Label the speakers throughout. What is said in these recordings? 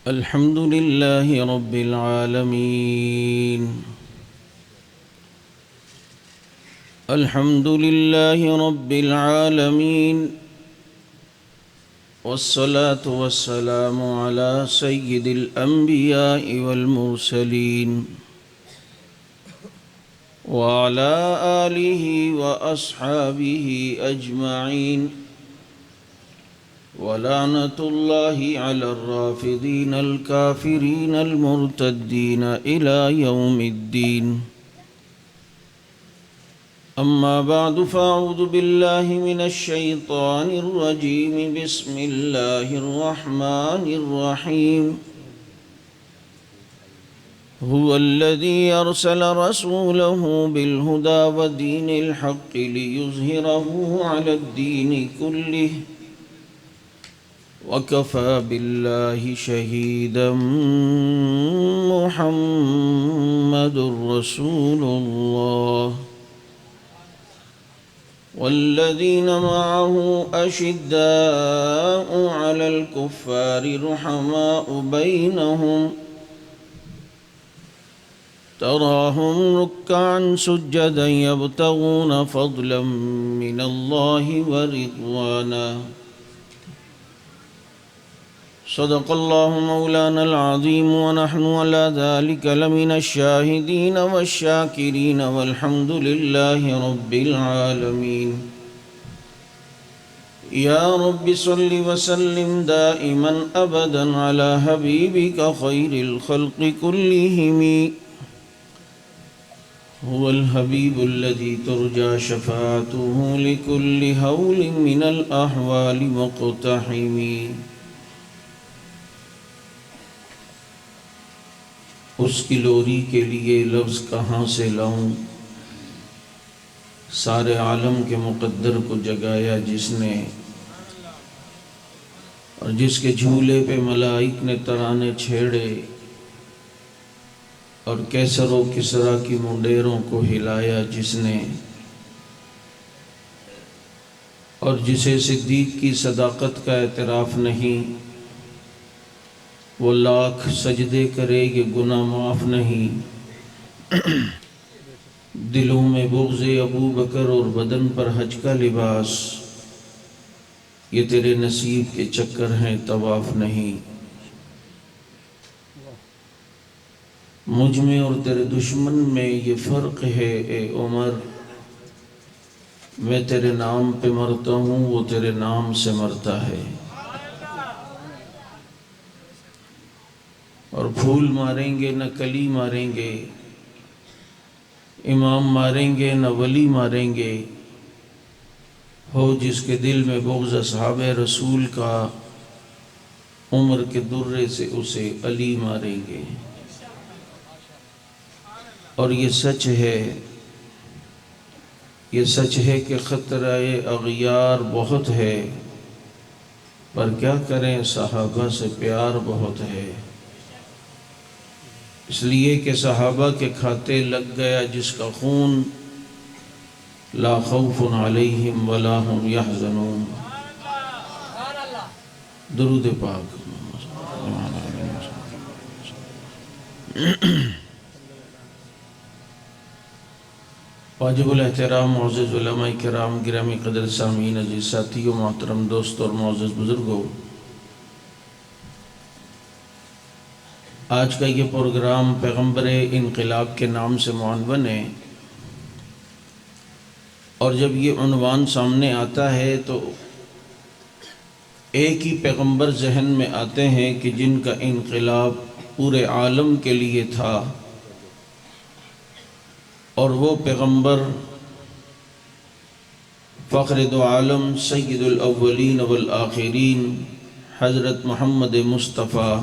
Speaker 1: الحمد لله رب العالمين. الحمد لله رب العالمين، والصلاة والسلام على سيد الأنبياء والمرسلين وعلى آله وأصحابه أجمعين، ولعنة الله على الرافضين الكافرين المرتدين إلى يوم الدين. أما بعد، فأعوذ بالله من الشيطان الرجيم. بسم الله الرحمن الرحيم. هو الذي أرسل رسوله بالهدى ودين الحق ليظهره على الدين كله، وكفى بالله شهيدا. محمد رسول الله، والذين معه أشداء على الكفار رحماء بينهم، تراهم ركعا سجدا يبتغون فضلا من الله ورضوانا. صدق الله مولانا العظيم، ونحن على ذلك لمن الشاهدين والشاكرين، والحمد لله رب العالمين. يا رب صل وسلم دائما أبدا على حبيبك خير الخلق كلهم. هو الحبيب الذي ترجى شفاعته لكل هول من الأحوال مقتحم. اس کی لوری کے لیے لفظ کہاں سے لاؤں، سارے عالم کے مقدر کو جگایا جس نے، اور جس کے جھولے پہ ملائک نے ترانے چھیڑے، اور کیسر و کسرا کی منڈیروں کو ہلایا جس نے، اور جسے صدیق کی صداقت کا اعتراف نہیں، وہ لاکھ سجدے کرے یہ گناہ معاف نہیں۔ دلوں میں بغض ابو بکر اور بدن پر حج کا لباس، یہ تیرے نصیب کے چکر ہیں طواف نہیں۔ مجھ میں اور تیرے دشمن میں یہ فرق ہے اے عمر، میں تیرے نام پہ مرتا ہوں، وہ تیرے نام سے مرتا ہے۔ اور پھول ماریں گے نہ کلی ماریں گے، امام ماریں گے نہ ولی ماریں گے، ہو جس کے دل میں بغض اصحاب رسول کا، عمر کے درے سے اسے علی ماریں گے۔ اور یہ سچ ہے کہ خطرہ اغیار بہت ہے، پر کیا کریں صحابہ سے پیار بہت ہے۔ اس لیے کہ صحابہ کے کھاتے لگ گیا جس کا خون، لا خوف علیہم ولا هم یحزنون۔ درود پاک۔ واجب الاحترام معزز علماء کرام، گرامی قدر سامعین، عزیز ساتھیوں، محترم دوست اور معزز بزرگوں، آج کا یہ پروگرام پیغمبر انقلاب کے نام سے معنون ہے، اور جب یہ عنوان سامنے آتا ہے تو ایک ہی پیغمبر ذہن میں آتے ہیں کہ جن کا انقلاب پورے عالم کے لیے تھا، اور وہ پیغمبر فخر دو عالم سید الاولین والآخرین حضرت محمد مصطفیٰ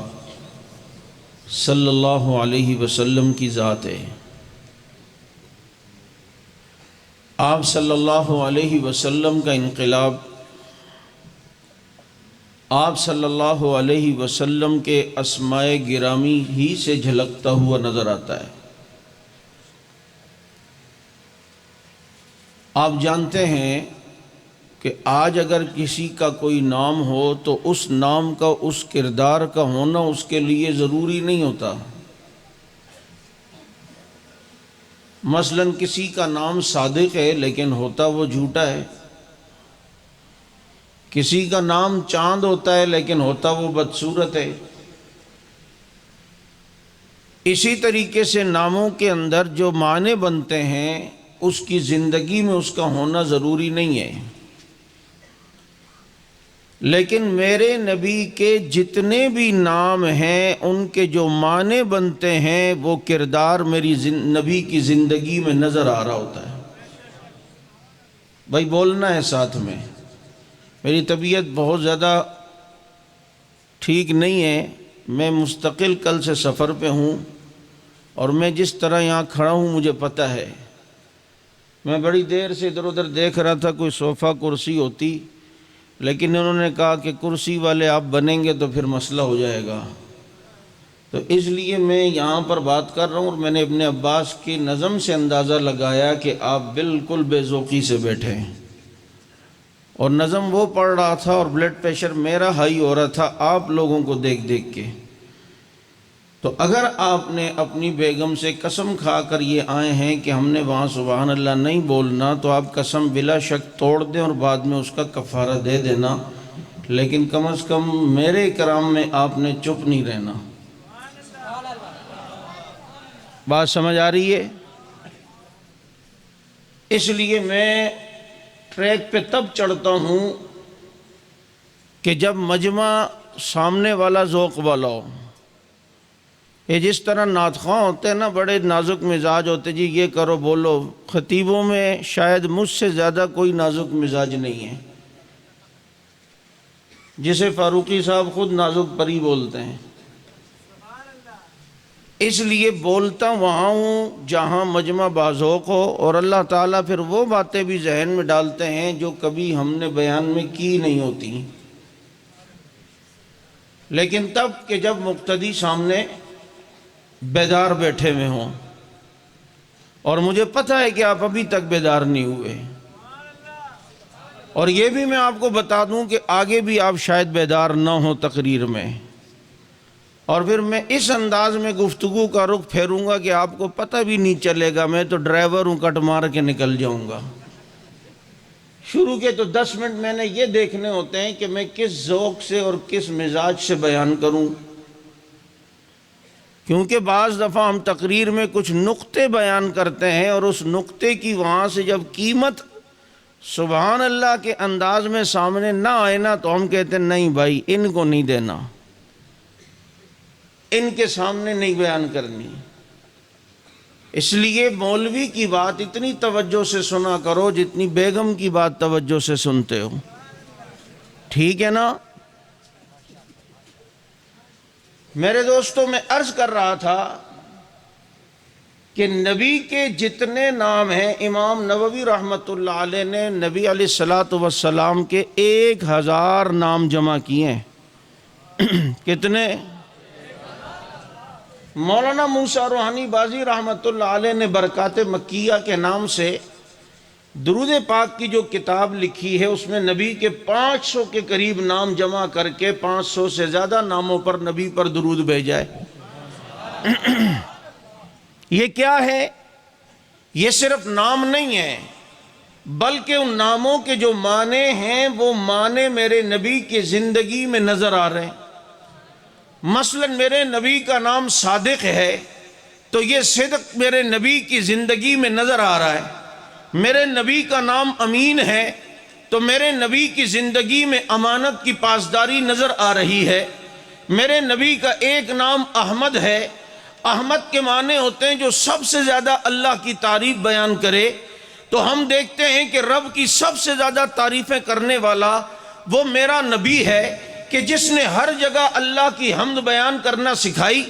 Speaker 1: صلی اللہ علیہ وسلم کی ذات ہے۔ آپ صلی اللہ علیہ وسلم کا انقلاب آپ صلی اللہ علیہ وسلم کے اسماء گرامی ہی سے جھلکتا ہوا نظر آتا ہے۔ آپ جانتے ہیں کہ آج اگر کسی کا کوئی نام ہو تو اس نام کا اس کردار کا ہونا اس کے لیے ضروری نہیں ہوتا۔ مثلا کسی کا نام صادق ہے لیکن ہوتا وہ جھوٹا ہے، کسی کا نام چاند ہوتا ہے لیکن ہوتا وہ بدصورت ہے۔ اسی طریقے سے ناموں کے اندر جو معنی بنتے ہیں اس کی زندگی میں اس کا ہونا ضروری نہیں ہے، لیکن میرے نبی کے جتنے بھی نام ہیں ان کے جو معنی بنتے ہیں وہ کردار میری نبی کی زندگی میں نظر آ رہا ہوتا ہے۔ بھائی بولنا ہے ساتھ میں، میری طبیعت بہت زیادہ ٹھیک نہیں ہے، میں مستقل کل سے سفر پہ ہوں، اور میں جس طرح یہاں کھڑا ہوں مجھے پتہ ہے، میں بڑی دیر سے ادھر ادھر دیکھ رہا تھا کوئی صوفہ کرسی ہوتی، لیکن انہوں نے کہا کہ کرسی والے آپ بنیں گے تو پھر مسئلہ ہو جائے گا، تو اس لیے میں یہاں پر بات کر رہا ہوں۔ اور میں نے ابن عباس کی نظم سے اندازہ لگایا کہ آپ بالکل بے ذوقی سے بیٹھے ہیں، اور نظم وہ پڑھ رہا تھا اور بلڈ پریشر میرا ہائی ہو رہا تھا آپ لوگوں کو دیکھ دیکھ کے۔ تو اگر آپ نے اپنی بیگم سے قسم کھا کر یہ آئے ہیں کہ ہم نے وہاں سبحان اللہ نہیں بولنا، تو آپ قسم بلا شک توڑ دیں اور بعد میں اس کا کفارہ دے دینا، لیکن کم از کم میرے کرام میں آپ نے چپ نہیں رہنا۔ بات سمجھ آ رہی ہے؟ اس لیے میں ٹریک پہ تب چڑھتا ہوں کہ جب مجمع سامنے والا ذوق والا ہو۔ یہ جس طرح نعت خواں ہوتے ہیں نا، بڑے نازک مزاج ہوتے، جی یہ کرو بولو، خطیبوں میں شاید مجھ سے زیادہ کوئی نازک مزاج نہیں ہے، جسے فاروقی صاحب خود نازک پری بولتے ہیں۔ اس لیے بولتا وہاں ہوں جہاں مجمع باذوق ہو، اور اللہ تعالیٰ پھر وہ باتیں بھی ذہن میں ڈالتے ہیں جو کبھی ہم نے بیان میں کی نہیں ہوتی، لیکن تب کہ جب مقتدی سامنے بیدار بیٹھے ہوئے ہوں، اور مجھے پتہ ہے کہ آپ ابھی تک بیدار نہیں ہوئے، اور یہ بھی میں آپ کو بتا دوں کہ آگے بھی آپ شاید بیدار نہ ہوں تقریر میں، اور پھر میں اس انداز میں گفتگو کا رخ پھیروں گا کہ آپ کو پتہ بھی نہیں چلے گا، میں تو ڈرائیور ہوں، کٹ مار کے نکل جاؤں گا۔ شروع کے تو 10 منٹ میں نے یہ دیکھنے ہوتے ہیں کہ میں کس ذوق سے اور کس مزاج سے بیان کروں، کیونکہ بعض دفعہ ہم تقریر میں کچھ نقطے بیان کرتے ہیں، اور اس نقطے کی وہاں سے جب قیمت سبحان اللہ کے انداز میں سامنے نہ آئے نا، تو ہم کہتے ہیں نہیں بھائی ان کو نہیں دینا، ان کے سامنے نہیں بیان کرنی۔ اس لیے مولوی کی بات اتنی توجہ سے سنا کرو جتنی بیگم کی بات توجہ سے سنتے ہو، ٹھیک ہے نا؟ میرے دوستوں، میں عرض کر رہا تھا کہ نبی کے جتنے نام ہیں، امام نووی رحمۃ اللہ علیہ نے نبی علیہ الصلوۃ والسلام کے 1000 نام جمع کیے ہیں۔ کتنے؟ مولانا موسیٰ روحانی بازی رحمۃ اللہ علیہ نے برکات مکیہ کے نام سے درود پاک کی جو کتاب لکھی ہے، اس میں نبی کے 500 کے قریب نام جمع کر کے 500 سے زیادہ ناموں پر نبی پر درود بھیجا ہے۔ یہ کیا ہے؟ یہ صرف نام نہیں ہے، بلکہ ان ناموں کے جو معنی ہیں وہ معنی میرے نبی کی زندگی میں نظر آ رہے ہیں۔ مثلا میرے نبی کا نام صادق ہے، تو یہ صدق میرے نبی کی زندگی میں نظر آ رہا ہے۔ میرے نبی کا نام امین ہے، تو میرے نبی کی زندگی میں امانت کی پاسداری نظر آ رہی ہے۔ میرے نبی کا ایک نام احمد ہے، احمد کے معنی ہوتے ہیں جو سب سے زیادہ اللہ کی تعریف بیان کرے، تو ہم دیکھتے ہیں کہ رب کی سب سے زیادہ تعریفیں کرنے والا وہ میرا نبی ہے، کہ جس نے ہر جگہ اللہ کی حمد بیان کرنا سکھائی۔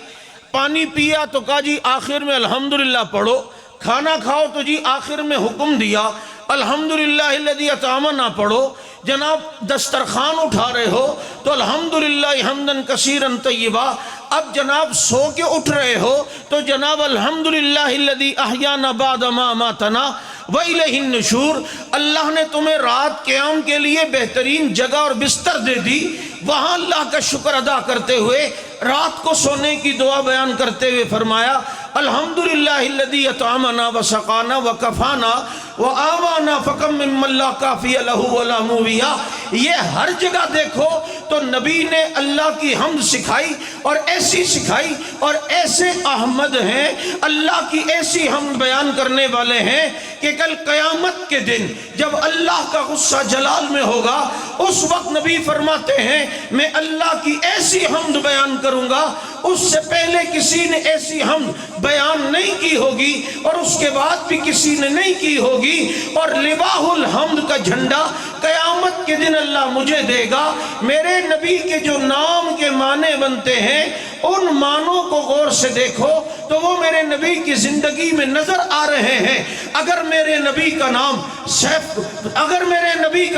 Speaker 1: پانی پیا تو کہا جی آخر میں الحمدللہ پڑھو، کھانا کھاؤ تو جی آخر میں حکم دیا الحمدللہ الذی اطعمنا پڑھو، جناب دسترخوان اٹھا رہے ہو تو الحمدللہ حمدن کثیرن طیبا، اب جناب سو کے اٹھ رہے ہو تو جناب الحمدللہ الذی احیانا بعد ما اماتنا، وَإِلَيْهِ النُّشُورُ، اللہ نے تمہیں رات قیام کے لیے بہترین جگہ اور بستر دے دی، وہاں اللہ کا شکر ادا کرتے ہوئے رات کو سونے کی دعا بیان کرتے ہوئے فرمایا الحمدللہ الذی اطعمنا وسقانا وکفانا وآوانا فکم ممن لا کافی لہ ولا مویہ۔ یہ ہر جگہ دیکھو تو نبی نے اللہ کی حمد سکھائی اور ایسی سکھائی، اور ایسے احمد ہیں اللہ کی ایسی حمد بیان کرنے والے ہیں کہ کل قیامت کے دن جب اللہ کا غصہ جلال میں ہوگا اس وقت نبی فرماتے ہیں میں اللہ کی ایسی حمد بیان کروں گا اس سے پہلے کسی نے ایسی حمد بیان نہیں کی ہوگی اور اس کے بعد بھی کسی نے نہیں کی ہوگی، اور لواہ الحمد کا جھنڈا قیامت کے دن اللہ مجھے دے گا۔ میرے نبی کے جو نام کے معنی بنتے ہیں ان معنوں کو غور سے دیکھو تو وہ میرے نبی کی زندگی میں نظر آ رہے ہیں۔ اگر میرے نبی کا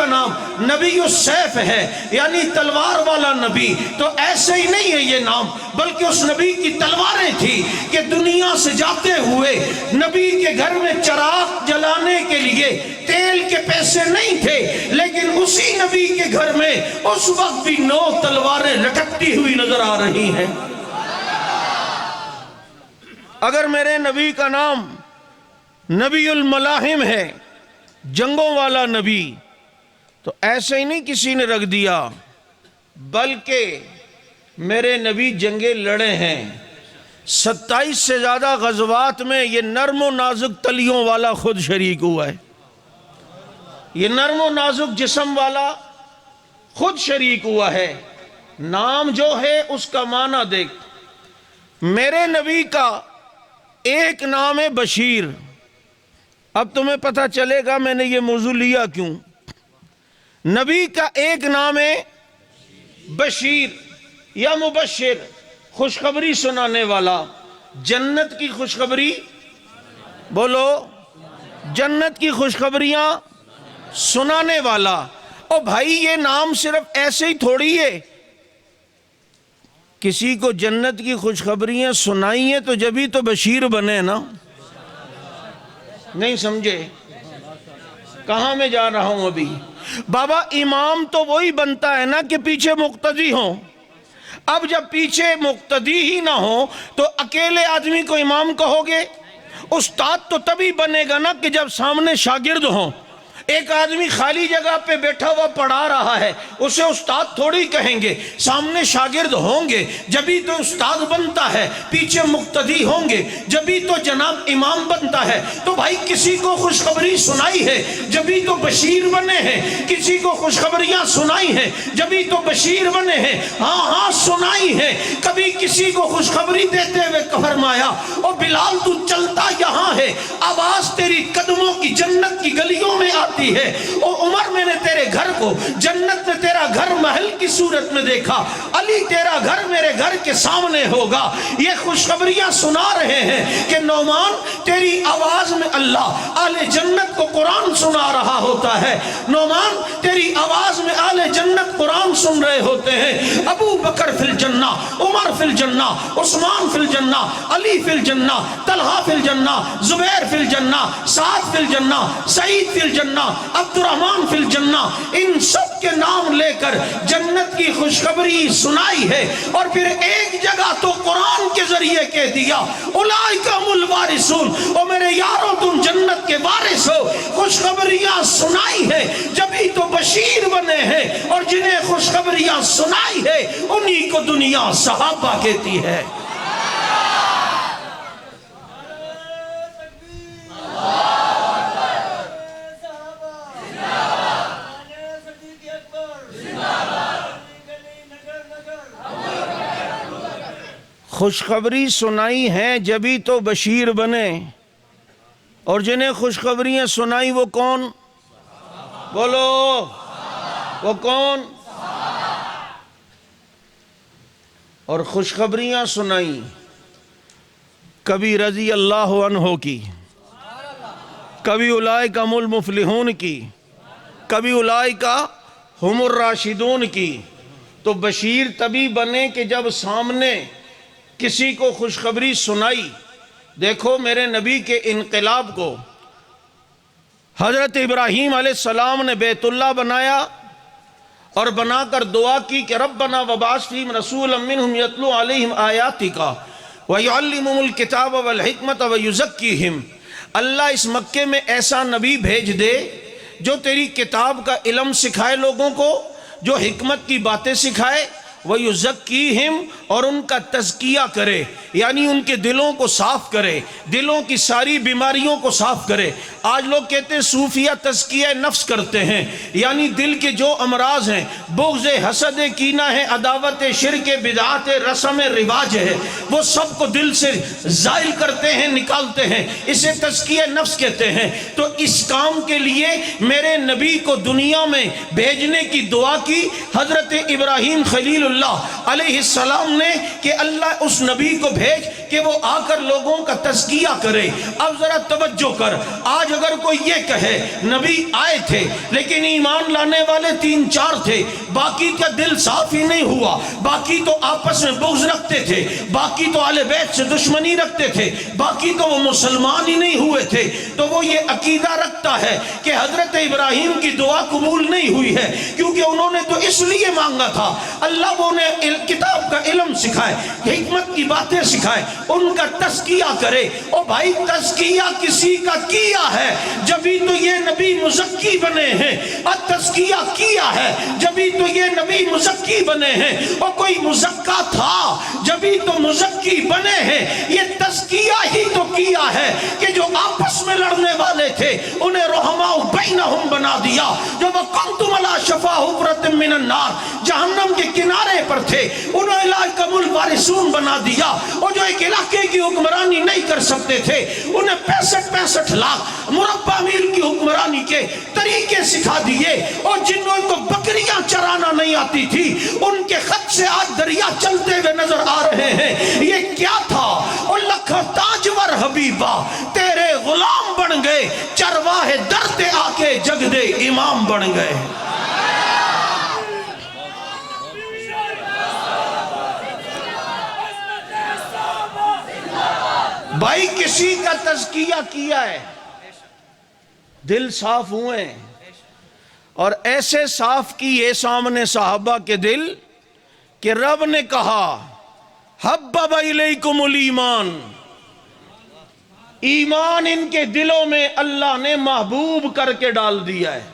Speaker 1: نام نبی السیف ہے یعنی تلوار والا نبی، تو ایسے ہی نہیں ہے یہ نام، بلکہ اس نبی کی تلواریں تھی کہ دنیا سے جاتے ہوئے نبی کے گھر میں چراغ جلانے کے لیے تیل کے پیسے نہیں تھے، لیکن اسی نبی کے گھر میں اس وقت بھی 9 تلواریں لٹکتی ہوئی نظر آ رہی ہیں۔ اگر میرے نبی کا نام نبی الملاحم ہے، جنگوں والا نبی، تو ایسے ہی نہیں کسی نے رکھ دیا، بلکہ میرے نبی جنگیں لڑے ہیں۔ 27 سے زیادہ غزوات میں یہ نرم و نازک تلیوں والا خود شریک ہوا ہے، یہ نرم و نازک جسم والا خود شریک ہوا ہے۔ نام جو ہے اس کا معنی دیکھ، میرے نبی کا ایک نام ہے بشیر۔ اب تمہیں پتہ چلے گا میں نے یہ موضوع لیا کیوں۔ نبی کا ایک نام ہے بشیر یا مبشر، خوشخبری سنانے والا، جنت کی خوشخبری، بولو جنت کی خوشخبریاں سنانے والا۔ اور بھائی یہ نام صرف ایسے ہی تھوڑی ہے، کسی کو جنت کی خوشخبریاں سنائی ہیں تو جبھی تو بشیر بنے نا۔ نہیں سمجھے کہاں میں جا رہا ہوں ابھی؟ بابا امام تو وہی بنتا ہے نا کہ پیچھے مقتدی ہوں۔ اب جب پیچھے مقتدی ہی نہ ہو تو اکیلے آدمی کو امام کہو گے؟ استاد تو تبھی بنے گا نا کہ جب سامنے شاگرد ہوں۔ ایک آدمی خالی جگہ پہ بیٹھا ہوا پڑھا رہا ہے، اسے استاد تھوڑی کہیں گے، سامنے شاگرد ہوں گے جبھی تو استاد بنتا ہے، پیچھے مقتدی ہوں گے جبھی تو جناب امام بنتا ہے۔ تو بھائی کسی کو خوشخبری سنائی ہے جبھی تو بشیر بنے ہیں، کسی کو خوشخبریاں سنائی ہیں جبھی تو بشیر بنے ہیں۔ ہاں سنائی ہے، کبھی کسی کو خوشخبری دیتے ہوئے فرمایا او بلال تو چلتا یہاں ہے، آواز تیری قدموں کی جنت کی گلیوں میں آتی ہے۔ او عمر میں نے تیرے گھر کو جنت میں تیرا گھر محل کی صورت میں دیکھا، علی تیرا گھر میرے گھر کے سامنے ہوگا۔ یہ خوشخبریاں سنا رہے ہیں کہ نعمان تیری آواز میں اللہ اہل جنت کو قرآن سنا رہا ہوتا ہے، نعمان تیری آواز میں اہل جنت قرآن سن رہے ہوتے ہیں۔ ابو بکر فی الجنہ، عمر فی الجنہ، عثمان فی الجنہ، علی فی الجنہ، طلحہ فی الجنہ، زبیر فی الجنہ، سعد فی الجنہ، سعید فی الجنہ، عبد الرحمن فی الجنہ، ان سب کے نام لے کر جنت کی خوشخبری سنائی ہے۔ اور پھر ایک جگہ تو قرآن کے ذریعے کہہ دیا اولئک هم الوارثون، او میرے یارو تم جنت کے وارث ہو۔ خوشخبریاں سنائی ہے جبھی تو بشیر بنے ہیں، اور جنہیں خوشخبریاں سنائی ہے انہی کو دنیا صحابہ کہتی ہے۔ خوشخبری سنائی ہے جبھی تو بشیر بنے، اور جنہیں خوشخبریاں سنائی وہ کون؟ بولو وہ کون؟ اور خوشخبریاں سنائی کبھی رضی اللہ عنہ کی، کبھی اولئک هم المفلحون کی، کبھی اولئک هم الراشدون کی۔ تو بشیر تبھی بنے کہ جب سامنے کسی کو خوشخبری سنائی۔ دیکھو میرے نبی کے انقلاب کو حضرت ابراہیم علیہ السلام نے بیت اللہ بنایا اور بنا کر دعا کی کہ ربنا وبعث فیہم رسولا منہم یتلو علیہم آیاتک ویعلمہم الکتاب والحکمت ویزکیہم، اللہ اس مکے میں ایسا نبی بھیج دے جو تیری کتاب کا علم سکھائے لوگوں کو، جو حکمت کی باتیں سکھائے، وَيُزَكِّيهِمْ، اور ان کا تزکیہ کرے، یعنی ان کے دلوں کو صاف کرے، دلوں کی ساری بیماریوں کو صاف کرے۔ آج لوگ کہتے ہیں صوفیہ تزکیہ نفس کرتے ہیں، یعنی دل کے جو امراض ہیں، بغض، حسد، کینہ ہے، عداوت، شرک، بدعات، رسم رواج ہے، وہ سب کو دل سے زائل کرتے ہیں، نکالتے ہیں، اسے تزکیہ نفس کہتے ہیں۔ تو اس کام کے لیے میرے نبی کو دنیا میں بھیجنے کی دعا کی حضرت ابراہیم خلیل اللہ علیہ السلام نے کہ اللہ اس نبی کو بھیج کہ وہ آ کر لوگوں کا تزکیہ کرے۔ اب ذرا توجہ کر، آج اگر کوئی یہ کہے نبی آئے تھے لیکن ایمان لانے والے 3-4 تھے، باقی کا دل صاف ہی نہیں ہوا، باقی تو آپس میں بغض رکھتے تھے، باقی تو اہل بیت سے دشمنی رکھتے تھے، باقی تو وہ مسلمان ہی نہیں ہوئے تھے، تو وہ یہ عقیدہ رکھتا ہے کہ حضرت ابراہیم کی دعا قبول نہیں ہوئی ہے، کیونکہ انہوں نے تو اس لیے مانگا تھا اللہ وہ انہیں کتاب کا علم سکھائے، حکمت کی باتیں سکھائے، ان کا تزکیہ کرے۔ او بھائی تزکیہ کسی کا کیا ہے جبھی تو یہ نبی مزکی بنے ہیں، اور تزکیہ کیا ہے جبھی تو یہ نبی مزکی بنے ہیں، اور کوئی مزکا تھا جبھی تو مزکی بنے ہیں۔ یہ تزکیہ ہی تو کیا ہے کہ جو آپس میں لڑنے والے تھے انہیں رحماء بینہم بنا دیا، جو وَكُنْتُمْ عَلَى شَفَا حُفْرَةٍ مِّنَ النَّارِ، جہنم کے کنارے پر تھے، انہیں اولئک الوارثون بنا دیا، اور جو ایک علاقے کی حکمرانی نہیں کر سکتے تھے انہیں 65 لاکھ مربع میل کی حکمرانی کے طریقے سکھا دیے، اور جنہوں کو بکریاں چرانا نہیں آتی تھی ان کے خط سے آج دریا چلتے ہوئے نظر آ رہے ہیں۔ یہ کیا تھا؟ اور لکھا تاجور حبیبہ تیرے غلام بن گئے، چرواہے درتے آ کے جگ دے امام بن گئے۔ بھائی کسی کا تزکیہ کیا ہے، دل صاف ہوئے، اور ایسے صاف کیے سامنے صحابہ کے دل کہ رب نے کہا حبب الیکم الایمان، ایمان ان کے دلوں میں اللہ نے محبوب کر کے ڈال دیا ہے،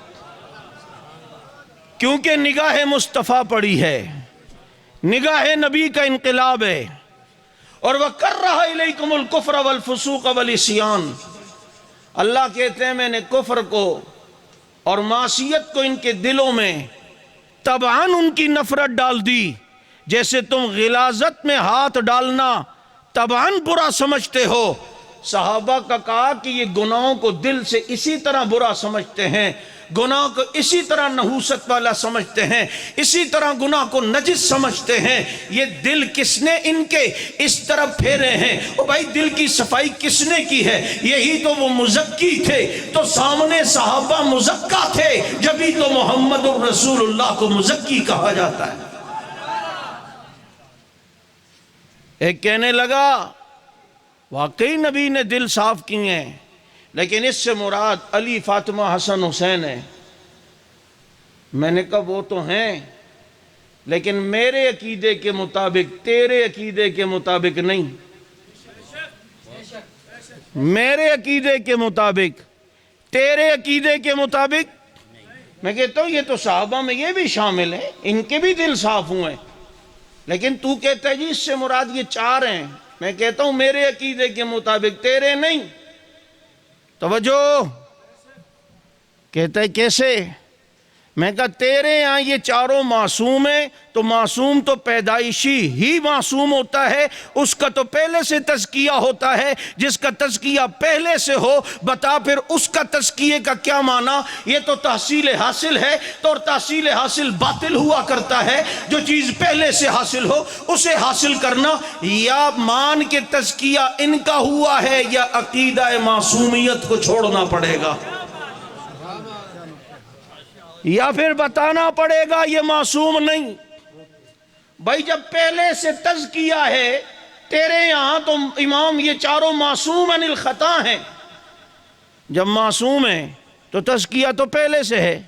Speaker 1: کیونکہ نگاہ مصطفیٰ پڑی ہے، نگاہ نبی کا انقلاب ہے۔ اور وَكَرَّهَ إِلَيْكُمُ الْكُفْرَ وَالْفُسُوقَ وَالْعِصْيَانَ، اللہ کہتے ہیں میں نے کفر کو اور معصیت کو ان کے دلوں میں طبعاً ان کی نفرت ڈال دی، جیسے تم غلاظت میں ہاتھ ڈالنا طبعاً برا سمجھتے ہو۔ صحابہ کا کہا کہ یہ گناہوں کو دل سے اسی طرح برا سمجھتے ہیں، گناہ کو اسی طرح نحوست والا سمجھتے ہیں، اسی طرح گناہ کو نجس سمجھتے ہیں۔ یہ دل کس نے ان کے اس طرف پھیرے ہیں؟ او بھائی دل کی صفائی کس نے کی ہے؟ یہی تو وہ مزکی تھے، تو سامنے صحابہ مزکا تھے، جبھی تو محمد الرسول اللہ کو مزکی کہا جاتا ہے۔ ایک کہنے لگا واقعی نبی نے دل صاف کیے ہیں، لیکن اس سے مراد علی، فاطمہ، حسن، حسین ہے۔ میں نے کہا وہ تو ہیں، لیکن میرے عقیدے کے مطابق، تیرے عقیدے کے مطابق نہیں، میرے عقیدے کے مطابق، تیرے عقیدے کے مطابق۔ میں کہتا ہوں یہ تو صحابہ میں یہ بھی شامل ہے، ان کے بھی دل صاف ہوئے، لیکن تو کہتا ہے جی اس سے مراد یہ 4 ہیں۔ میں کہتا ہوں میرے عقیدے کے مطابق، تیرے نہیں۔ توجہ، کہتا ہے کیسے؟ میں کہا تیرے یہاں یہ 4 معصوم ہیں، تو معصوم تو پیدائشی ہی معصوم ہوتا ہے، اس کا تو پہلے سے تزکیہ ہوتا ہے۔ جس کا تزکیہ پہلے سے ہو، بتا پھر اس کا تزکیے کا کیا معنی؟ یہ تو تحصیل حاصل ہے، تو اور تحصیل حاصل باطل ہوا کرتا ہے۔ جو چیز پہلے سے حاصل ہو اسے حاصل کرنا، یا مان کے تزکیہ ان کا ہوا ہے یا عقیدہ معصومیت کو چھوڑنا پڑے گا، یا پھر بتانا پڑے گا یہ معصوم نہیں۔ بھائی جب پہلے سے تزکیہ ہے تیرے یہاں، تو امام یہ 4 معصوم عن الخطا ہیں۔ جب معصوم ہیں تو تزکیہ تو پہلے سے ہے،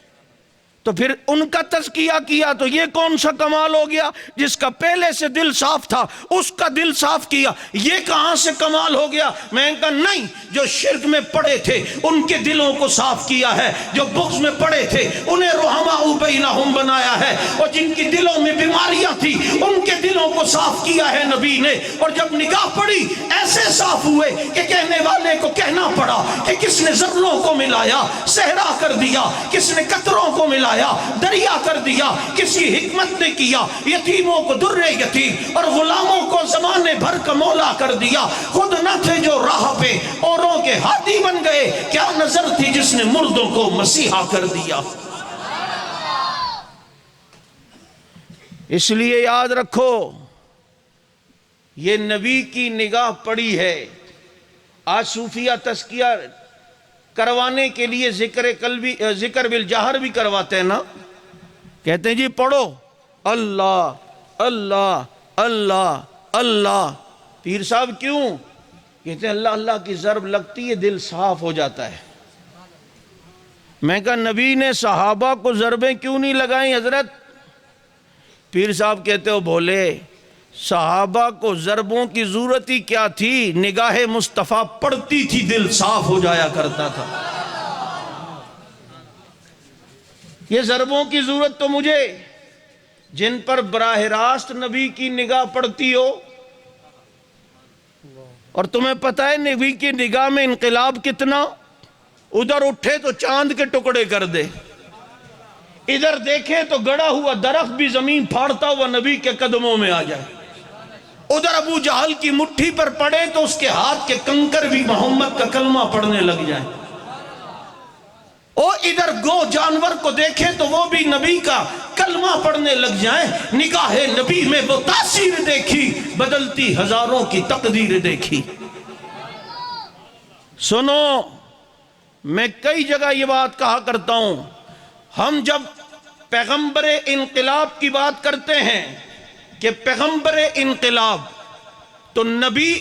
Speaker 1: تو پھر ان کا تزکیہ کیا تو یہ کون سا کمال ہو گیا؟ جس کا پہلے سے دل صاف تھا اس کا دل صاف کیا، یہ کہاں سے کمال ہو گیا؟ میں نے کہا نہیں، جو شرک میں پڑے تھے ان کے دلوں کو صاف کیا ہے، جو بغض میں پڑے تھے انہیں رحماء بینہم بنایا ہے، اور جن کی دلوں میں بیماریاں تھی ان کے دلوں کو صاف کیا ہے نبی نے۔ اور جب نگاہ پڑی ایسے صاف ہوئے کہ کہنے والے کو کہنا پڑا کہ کس نے ذروں کو ملایا صحرا کر دیا، کس نے قطروں کو ملایا دریا کر دیا، کسی حکمت نے کیا یتیموں کو در یتیم اور غلاموں کو زمانے بھر کا مولا کر دیا، خود نہ تھے جو راہ پہ اوروں کے ہاتھی بن گئے، کیا نظر تھی جس نے مردوں کو مسیحا کر دیا۔ اس لیے یاد رکھو یہ نبی کی نگاہ پڑی ہے۔ آج صوفیہ تزکیہ کروانے کے لیے ذکر بالجہر بھی کرواتے ہیں نا، کہتے ہیں جی پڑھو اللہ اللہ اللہ اللہ۔ پیر صاحب کیوں؟ کہتے ہیں اللہ اللہ کی ضرب لگتی ہے دل صاف ہو جاتا ہے۔ میں کہا نبی نے صحابہ کو ضربیں کیوں نہیں لگائیں حضرت؟ پیر صاحب کہتے ہو بولے صحابہ کو ضربوں کی ضرورت ہی کیا تھی، نگاہ مصطفیٰ پڑتی تھی دل صاف ہو جایا کرتا تھا۔ یہ ضربوں کی ضرورت تو مجھے جن پر براہ راست نبی کی نگاہ پڑتی ہو، اور تمہیں پتہ ہے نبی کی نگاہ میں انقلاب کتنا، ادھر اٹھے تو چاند کے ٹکڑے کر دے، ادھر دیکھے تو گڑا ہوا درخت بھی زمین پھاڑتا ہوا نبی کے قدموں میں آ جائے، ادھر ابو جہل کی مٹھی پر پڑے تو اس کے ہاتھ کے کنکر بھی محمد کا کلمہ پڑھنے لگ جائیں، اور ادھر گو جانور کو دیکھے تو وہ بھی نبی کا کلمہ پڑھنے لگ جائیں۔ نگاہ نبی میں وہ تاثیر دیکھی، بدلتی ہزاروں کی تقدیر دیکھی۔ سنو، میں کئی جگہ یہ بات کہا کرتا ہوں، ہم جب پیغمبر انقلاب کی بات کرتے ہیں کہ پیغمبر انقلاب تو نبی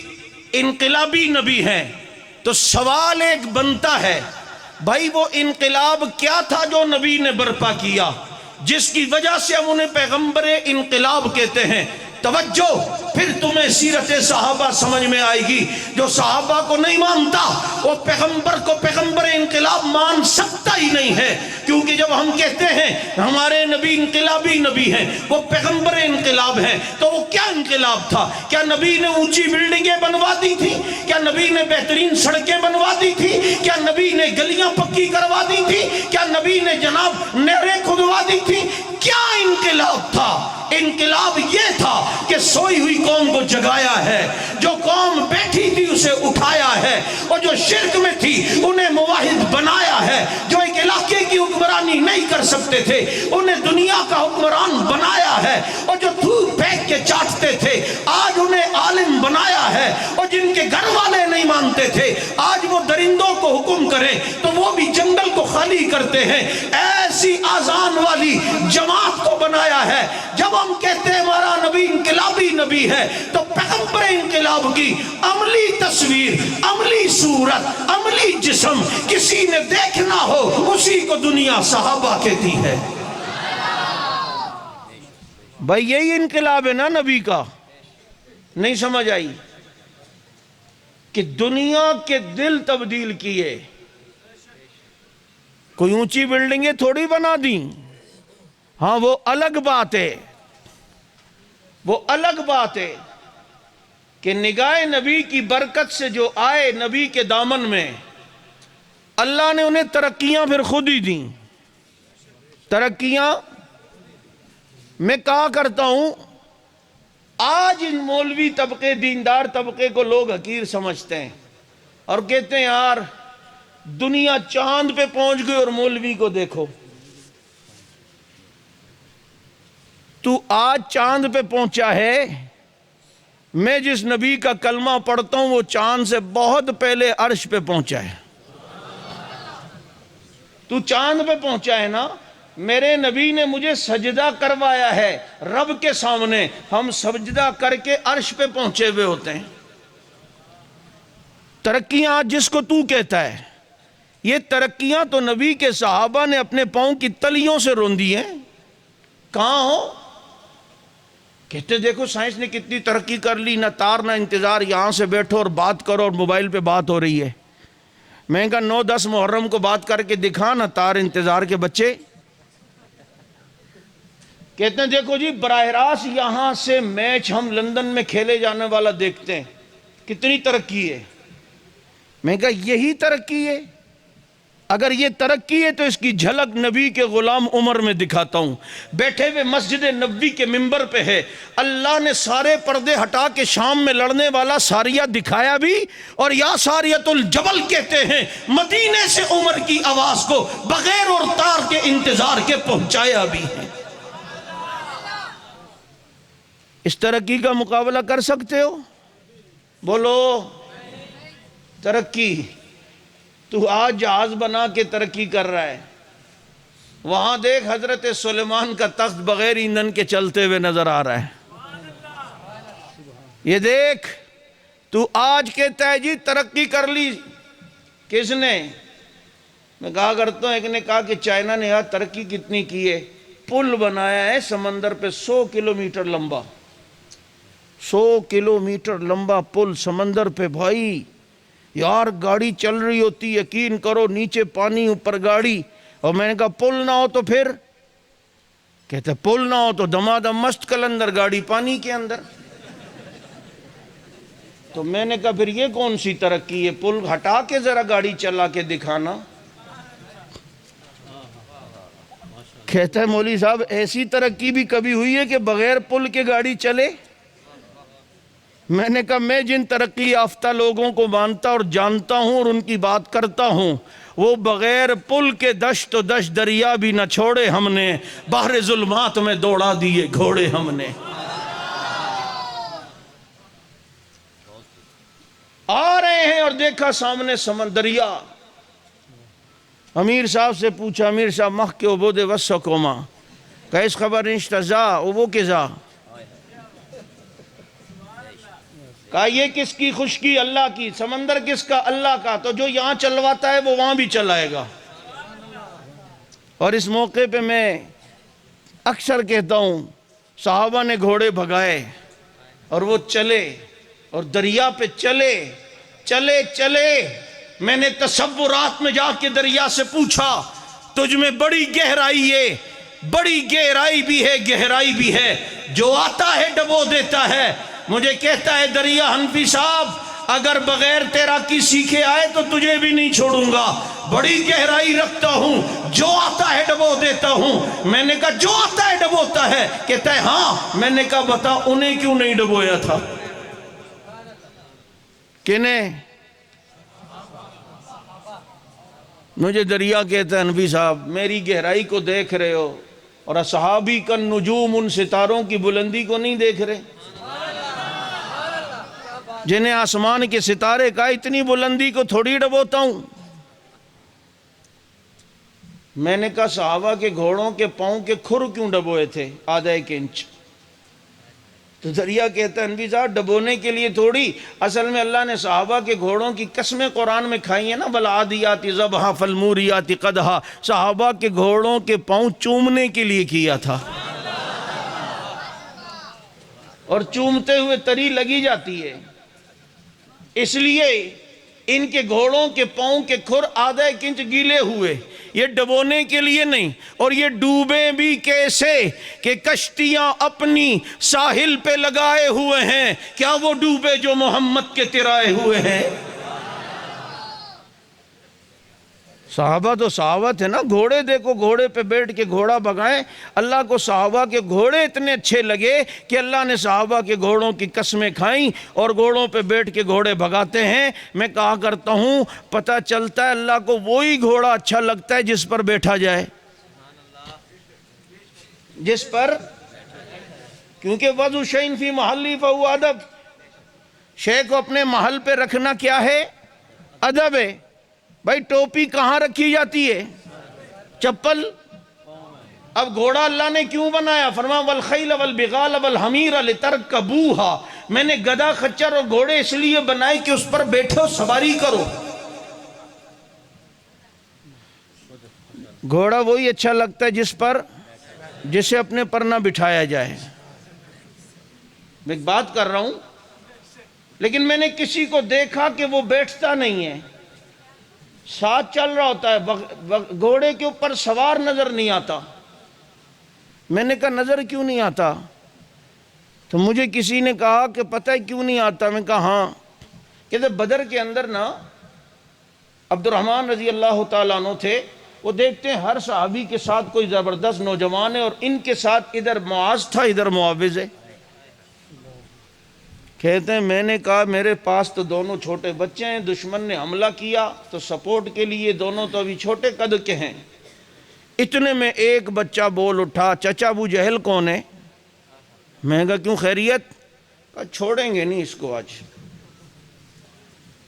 Speaker 1: انقلابی نبی ہیں، تو سوال ایک بنتا ہے بھائی وہ انقلاب کیا تھا جو نبی نے برپا کیا جس کی وجہ سے ہم انہیں پیغمبر انقلاب کہتے ہیں؟ توجہ، پھر تمہیں سیرت صحابہ سمجھ میں آئے گی۔ جو صحابہ کو نہیں مانتا وہ پیغمبر کو پیغمبر انقلاب مان سکتا ہی نہیں ہے، کیونکہ جب ہم کہتے ہیں ہمارے نبی انقلابی نبی ہیں، وہ پیغمبر انقلاب ہیں، تو وہ کیا انقلاب تھا؟ کیا نبی نے اونچی بلڈنگیں بنوا دی تھی؟ کیا نبی نے بہترین سڑکیں بنوا دی تھی؟ کیا نبی نے گلیاں پکی کروا دی تھی؟ کیا نبی نے جناب نہریں کھدوا دی تھی؟ کیا انقلاب تھا؟ انقلاب یہ تھا کہ سوئی ہوئی قوم کو جگایا ہے، جو قوم بیٹھی تھی اسے اٹھایا ہے، اور جو شرک میں تھی انہیں موحد بنایا ہے، جو ایک علاقے کی حکمرانی نہیں کر سکتے تھے انہیں دنیا کا حکمران بنایا ہے، اور جو تھوک پھینک کے چاٹتے تھے آج انہیں عالم بنایا ہے، اور جن کے گھر والے نہیں مانتے تھے آج وہ درندوں کو حکم کریں تو وہ بھی جنگل کو خالی کرتے ہیں۔ ایسی آذان والی جماعت کو بنایا ہے۔ جب ہم کہتے ہیں ہمارا نبی انقلابی نبی ہے تو پیغمبر انقلاب کی عملی تصویر، عملی صورت، عملی جسم کسی نے دیکھنا ہو اسی کو دنیا صحابہ کہتی ہے۔ بھائی یہی انقلاب ہے نا نبی کا؟ نہیں سمجھ آئی کہ دنیا کے دل تبدیل کیے، کوئی اونچی بلڈنگیں تھوڑی بنا دیں، ہاں وہ الگ بات ہے، وہ الگ بات ہے کہ نگاہ نبی کی برکت سے جو آئے نبی کے دامن میں، اللہ نے انہیں ترقیاں پھر خود ہی دیں۔ ترقیاں میں کہا کرتا ہوں، آج ان مولوی طبقے، دیندار طبقے کو لوگ حقیر سمجھتے ہیں اور کہتے ہیں یار دنیا چاند پہ پہنچ گئی اور مولوی کو دیکھو۔ تو آج چاند پہ پہنچا ہے، میں جس نبی کا کلمہ پڑھتا ہوں وہ چاند سے بہت پہلے عرش پہ پہنچا ہے۔ تو چاند پہ پہنچا ہے نا، میرے نبی نے مجھے سجدہ کروایا ہے رب کے سامنے، ہم سجدہ کر کے عرش پہ پہنچے ہوئے ہوتے ہیں۔ ترقیاں آج جس کو تو کہتا ہے، یہ ترقیاں تو نبی کے صحابہ نے اپنے پاؤں کی تلیوں سے روندی ہیں. کہاں ہو؟ کہتے دیکھو سائنس نے کتنی ترقی کر لی، نہ تار نہ انتظار، یہاں سے بیٹھو اور بات کرو اور موبائل پہ بات ہو رہی ہے. میں کہا 9-10 محرم کو بات کر کے دکھا نا تار انتظار کے بچے. کہتے ہیں دیکھو جی براہ راست یہاں سے میچ ہم لندن میں کھیلے جانے والا دیکھتے ہیں، کتنی ترقی ہے. میں کہا یہی ترقی ہے؟ اگر یہ ترقی ہے تو اس کی جھلک نبی کے غلام عمر میں دکھاتا ہوں. بیٹھے ہوئے مسجد نبوی کے منبر پہ ہے، اللہ نے سارے پردے ہٹا کے شام میں لڑنے والا ساریہ دکھایا بھی، اور یا ساریۃ الجبل کہتے ہیں مدینے سے عمر کی آواز کو بغیر اور تار کے انتظار کے پہنچایا بھی ہے. اس ترقی کا مقابلہ کر سکتے ہو؟ بولو. ترقی تو آج جہاز بنا کے ترقی کر رہا ہے، وہاں دیکھ حضرت سلیمان کا تخت بغیر ایندھن کے چلتے ہوئے نظر آ رہا ہے. یہ دیکھ تو آج کہتا ہے جی ترقی کر لی. کس نے؟ میں کہا کرتا ہوں، ایک نے کہا کہ چائنا نے یہاں ترقی کتنی کی ہے، پل بنایا ہے سمندر پہ 100 کلومیٹر لمبا. 100 کلومیٹر لمبا پل سمندر پہ. بھائی یار گاڑی چل رہی ہوتی، یقین کرو نیچے پانی اوپر گاڑی. اور میں نے کہا پل نہ ہو تو پھر؟ کہتے پل نہ ہو تو دمادم مست کلندر گاڑی پانی کے اندر. تو میں نے کہا پھر یہ کون سی ترقی ہے، پل ہٹا کے ذرا گاڑی چلا کے دکھانا. کہتا ہے مولوی صاحب ایسی ترقی بھی کبھی ہوئی ہے کہ بغیر پل کے گاڑی چلے؟ میں نے کہا میں جن ترقی یافتہ لوگوں کو مانتا اور جانتا ہوں اور ان کی بات کرتا ہوں، وہ بغیر پل کے دشت و دشت دریا بھی نہ چھوڑے ہم نے، بحر ظلمات میں دوڑا دیے گھوڑے ہم نے. آ رہے ہیں اور دیکھا سامنے سمندریا. امیر صاحب سے پوچھا، امیر صاحب مخ کے عبود وسکوما کیس خبر انشتزا وہ کزا؟ کہا یہ کس کی خشکی؟ اللہ کی. سمندر کس کا؟ اللہ کا. تو جو یہاں چلواتا ہے وہ وہاں بھی چلائے گا. اور اس موقع پہ میں اکثر کہتا ہوں صحابہ نے گھوڑے بھگائے اور وہ چلے اور دریا پہ چلے چلے چلے. میں نے تصورات میں جا کے دریا سے پوچھا تجھ میں بڑی گہرائی ہے، بڑی گہرائی بھی ہے گہرائی بھی ہے، جو آتا ہے ڈبو دیتا ہے. مجھے کہتا ہے دریا حنفی صاحب اگر بغیر تیرا کی سیکھے آئے تو تجھے بھی نہیں چھوڑوں گا، بڑی گہرائی رکھتا ہوں، جو آتا ہے ڈبو دیتا ہوں. میں نے کہا جو آتا ہے ڈبوتا ہے؟ کہتا ہے ہاں. میں نے کہا بتا انہیں کیوں نہیں ڈبویا تھا؟ کنہیں؟ مجھے دریا کہتا ہے حنفی صاحب میری گہرائی کو دیکھ رہے ہو اور اصحابی کا نجوم ان ستاروں کی بلندی کو نہیں دیکھ رہے جنہیں آسمان کے ستارے کا اتنی بلندی کو تھوڑی ڈبوتا ہوں. میں نے کہا صحابہ کے گھوڑوں کے پاؤں کے کھر کیوں ڈبوئے تھے آدھا 1 انچ؟ تو دریا کہتا ہے انبی صاحب ڈبونے کے لیے تھوڑی، اصل میں اللہ نے صحابہ کے گھوڑوں کی قسمیں قرآن میں کھائی ہیں نا، بَالْعَادِيَاتِ ضَبْحًا فَالْمُورِيَاتِ قَدْحًا. صحابہ کے گھوڑوں کے پاؤں چومنے کے لیے کیا تھا، اور چومتے ہوئے تری لگی جاتی ہے. اس لیے ان کے گھوڑوں کے پاؤں کے کھر آدھا 1 انچ گیلے ہوئے، یہ ڈبونے کے لیے نہیں. اور یہ ڈوبے بھی کیسے کہ کشتیاں اپنی ساحل پہ لگائے ہوئے ہیں، کیا وہ ڈوبے جو محمد کے ترائے ہوئے ہیں؟ صحابہ تو صحابہ تھے نا. گھوڑے دیکھو، گھوڑے پہ بیٹھ کے گھوڑا بھگائیں. اللہ کو صحابہ کے گھوڑے اتنے اچھے لگے کہ اللہ نے صحابہ کے گھوڑوں کی قسمیں کھائیں اور گھوڑوں پہ بیٹھ کے گھوڑے بھگاتے ہیں. میں کہا کرتا ہوں پتہ چلتا ہے اللہ کو وہی گھوڑا اچھا لگتا ہے جس پر بیٹھا جائے، جس پر، کیونکہ وضع شیء فی محلہ فہو ادب. شے کو اپنے محل پہ رکھنا کیا ہے؟ ادب ہے. بھائی ٹوپی کہاں رکھی جاتی ہے؟ چپل. اب گھوڑا اللہ نے کیوں بنایا؟ فرمایا والخیل والبغال والحمیر لترکبوها. میں نے گدھا خچر اور گھوڑے اس لیے بنائے کہ اس پر بیٹھو سواری کرو. گھوڑا وہی اچھا لگتا ہے جسے اپنے پر نہ بٹھایا جائے. میں ایک بات کر رہا ہوں، لیکن میں نے کسی کو دیکھا کہ وہ بیٹھتا نہیں ہے، ساتھ چل رہا ہوتا ہے، گھوڑے کے اوپر سوار نظر نہیں آتا. میں نے کہا نظر کیوں نہیں آتا؟ تو مجھے کسی نے کہا کہ پتہ ہے کیوں نہیں آتا؟ میں کہا ہاں، کہتے بدر کے اندر نا عبد الرحمن رضی اللہ تعالیٰ عنہ تھے، وہ دیکھتے ہیں ہر صحابی کے ساتھ کوئی زبردست نوجوان ہے، اور ان کے ساتھ ادھر معاذ تھا ادھر معاوض ہے. کہتے ہیں میں نے کہا میرے پاس تو دونوں چھوٹے بچے ہیں، دشمن نے حملہ کیا تو سپورٹ کے لیے دونوں تو ابھی چھوٹے قد کے ہیں. اتنے میں ایک بچہ بول اٹھا، چچا ابو جہل کون ہے؟ میں کہا کیوں خیریت؟ کہا چھوڑیں گے نہیں اس کو آج.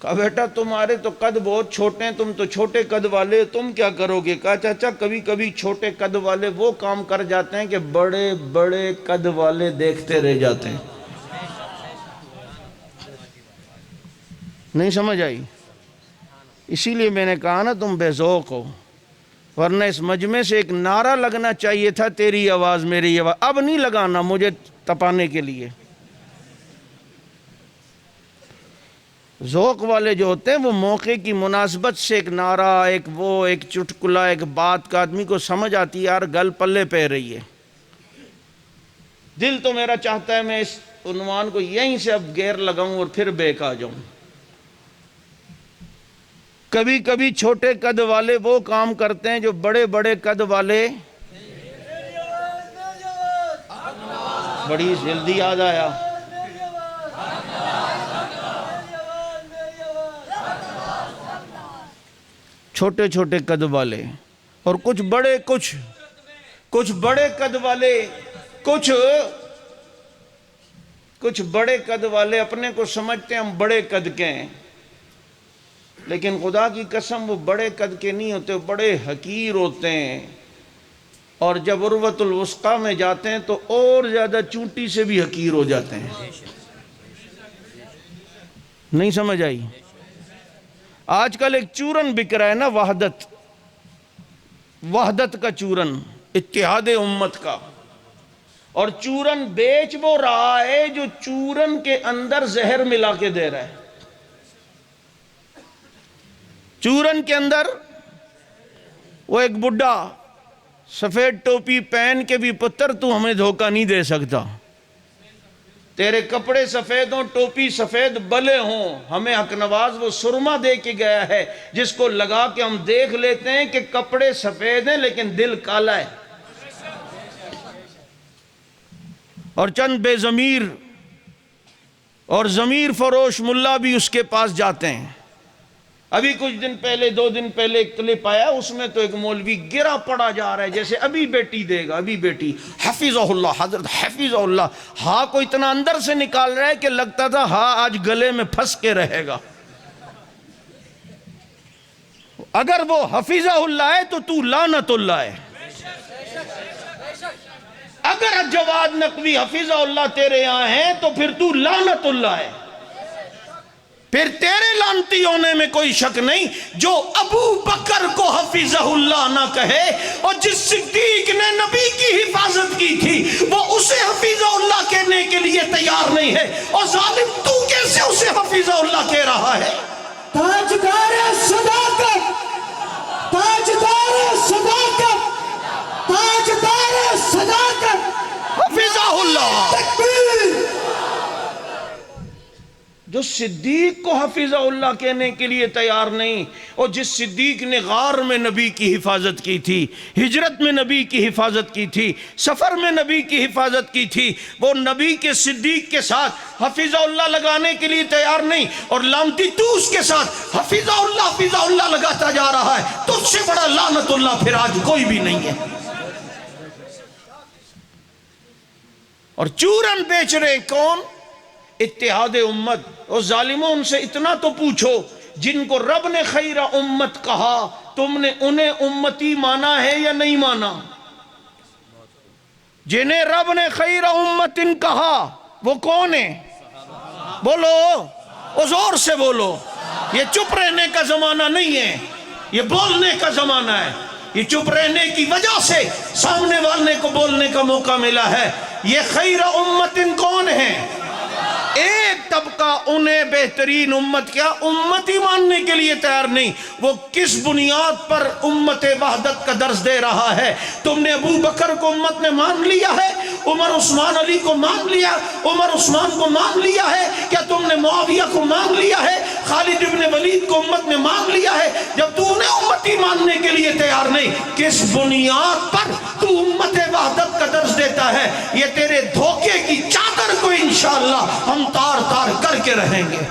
Speaker 1: کہا بیٹا تمہارے تو قد بہت چھوٹے ہیں، تم تو چھوٹے قد والے، تم کیا کرو گے؟ کہا چچا کبھی کبھی چھوٹے قد والے وہ کام کر جاتے ہیں کہ بڑے بڑے قد والے دیکھتے رہ جاتے ہیں. نہیں سمجھ آئی؟ اسی لیے میں نے کہا نا تم بے ذوق ہو، ورنہ اس مجمع سے ایک نعرہ لگنا چاہیے تھا، تیری آواز میری آواز. اب نہیں لگانا مجھے تپانے کے لیے. ذوق والے جو ہوتے ہیں وہ موقع کی مناسبت سے ایک نعرہ، ایک چٹکلا، ایک بات کا آدمی کو سمجھ آتی ہے یار گل پلے پہ رہی ہے. دل تو میرا چاہتا ہے میں اس عنوان کو یہیں سے اب گیر لگاؤں اور پھر بیک آ جاؤں. کبھی کبھی چھوٹے قد والے وہ کام کرتے ہیں جو بڑے بڑے قد والے. بڑی جلدی یاد آیا. چھوٹے چھوٹے قد والے اور کچھ بڑے قد والے، کچھ بڑے قد والے اپنے کو سمجھتے ہیں ہم بڑے قد کے ہیں، لیکن خدا کی قسم وہ بڑے قد کے نہیں ہوتے، بڑے حقیر ہوتے ہیں. اور جب عروۃ الوثقی میں جاتے ہیں تو اور زیادہ چونٹی سے بھی حقیر ہو جاتے ہیں. نہیں سمجھ آئی؟ آج کل ایک چورن بک رہا ہے نا، وحدت کا چورن، اتحاد امت کا. اور چورن بیچ وہ رہا ہے جو چورن کے اندر زہر ملا کے دے رہا ہے. چورن کے اندر وہ ایک بڈھا سفید ٹوپی پہن کے بھی پتر تو ہمیں دھوکہ نہیں دے سکتا، تیرے کپڑے سفید ہوں، ٹوپی سفید بلے ہوں، ہمیں حق نواز وہ سرما دے کے گیا ہے جس کو لگا کے ہم دیکھ لیتے ہیں کہ کپڑے سفید ہیں لیکن دل کالا ہے. اور چند بے ضمیر اور ضمیر فروش ملا بھی اس کے پاس جاتے ہیں. ابھی کچھ دن پہلے 2 دن پہلے ایک کلپ آیا، اس میں تو ایک مولوی گرا پڑا جا رہا ہے جیسے ابھی بیٹی دے گا، ابھی بیٹی، حفظہ اللہ، حضرت حفظہ اللہ. ہاں کو اتنا اندر سے نکال رہا ہے کہ لگتا تھا ہاں آج گلے میں پھنس کے رہے گا. اگر وہ حفظہ اللہ ہے تو لعنت اللہ ہے. اگر جواد نقوی حفظہ اللہ تیرے یہاں ہے تو پھر تو لعنت اللہ ہے. پھر تیرے لعنتی ہونے میں کوئی شک نہیں. جو ابو بکر کو حفظہ اللہ نہ کہے اور جس صدیق نے نبی کی حفاظت کی تھی وہ اسے حفظہ اللہ کہنے کے لیے تیار نہیں ہے، اور ظالم تو کیسے اسے حفظہ اللہ کہہ رہا ہے؟
Speaker 2: تاجدار صداقت، تاجدار صداقت، تاجدار صداقت
Speaker 1: حفظہ اللہ.
Speaker 2: تکبیر.
Speaker 1: جو صدیق کو حفظہ اللہ کہنے کے لیے تیار نہیں، اور جس صدیق نے غار میں نبی کی حفاظت کی تھی، ہجرت میں نبی کی حفاظت کی تھی، سفر میں نبی کی حفاظت کی تھی، وہ نبی کے صدیق کے ساتھ حفظہ اللہ لگانے کے لیے تیار نہیں، اور لعنتی تو اس کے ساتھ حفظہ اللہ لگاتا جا رہا ہے. تجھ سے بڑا لعنت اللہ پھر آج کوئی بھی نہیں ہے. اور چورن بیچ رہے کون؟ اتحاد امت. اور ظالموں ان سے اتنا تو پوچھو جن کو رب نے خیر امت کہا تم نے انہیں امتی مانا ہے یا نہیں مانا؟ جنہیں رب نے خیر امت کہا وہ کون ہے؟ بولو، اور زور سے بولو. یہ چپ رہنے کا زمانہ نہیں ہے، یہ بولنے کا زمانہ ہے. یہ چپ رہنے کی وجہ سے سامنے والے کو بولنے کا موقع ملا ہے۔ یہ خیر امت کون ہے؟ ایک طبقہ انہیں بہترین امت، کیا امت ہی ماننے کے لیے تیار نہیں۔ وہ کس بنیاد پر امت وحدت کا درس دے رہا ہے؟ تم نے ابو بکر کو امت میں مان لیا ہے، عمر عثمان علی کو مان لیا، عمر عثمان کو مان لیا ہے، کیا تم نے معاویہ کو مان لیا ہے، خالد ابن ولید کو امت میں مان لیا ہے؟ جب تو انہیں امت ہی ماننے کے لیے تیار نہیں، کس بنیاد پر تو امت وحدت کا درس دیتا ہے؟ یہ تیرے دھوکے کی چادر کو انشاءاللہ ہم تار تار کر کے رہیں گے۔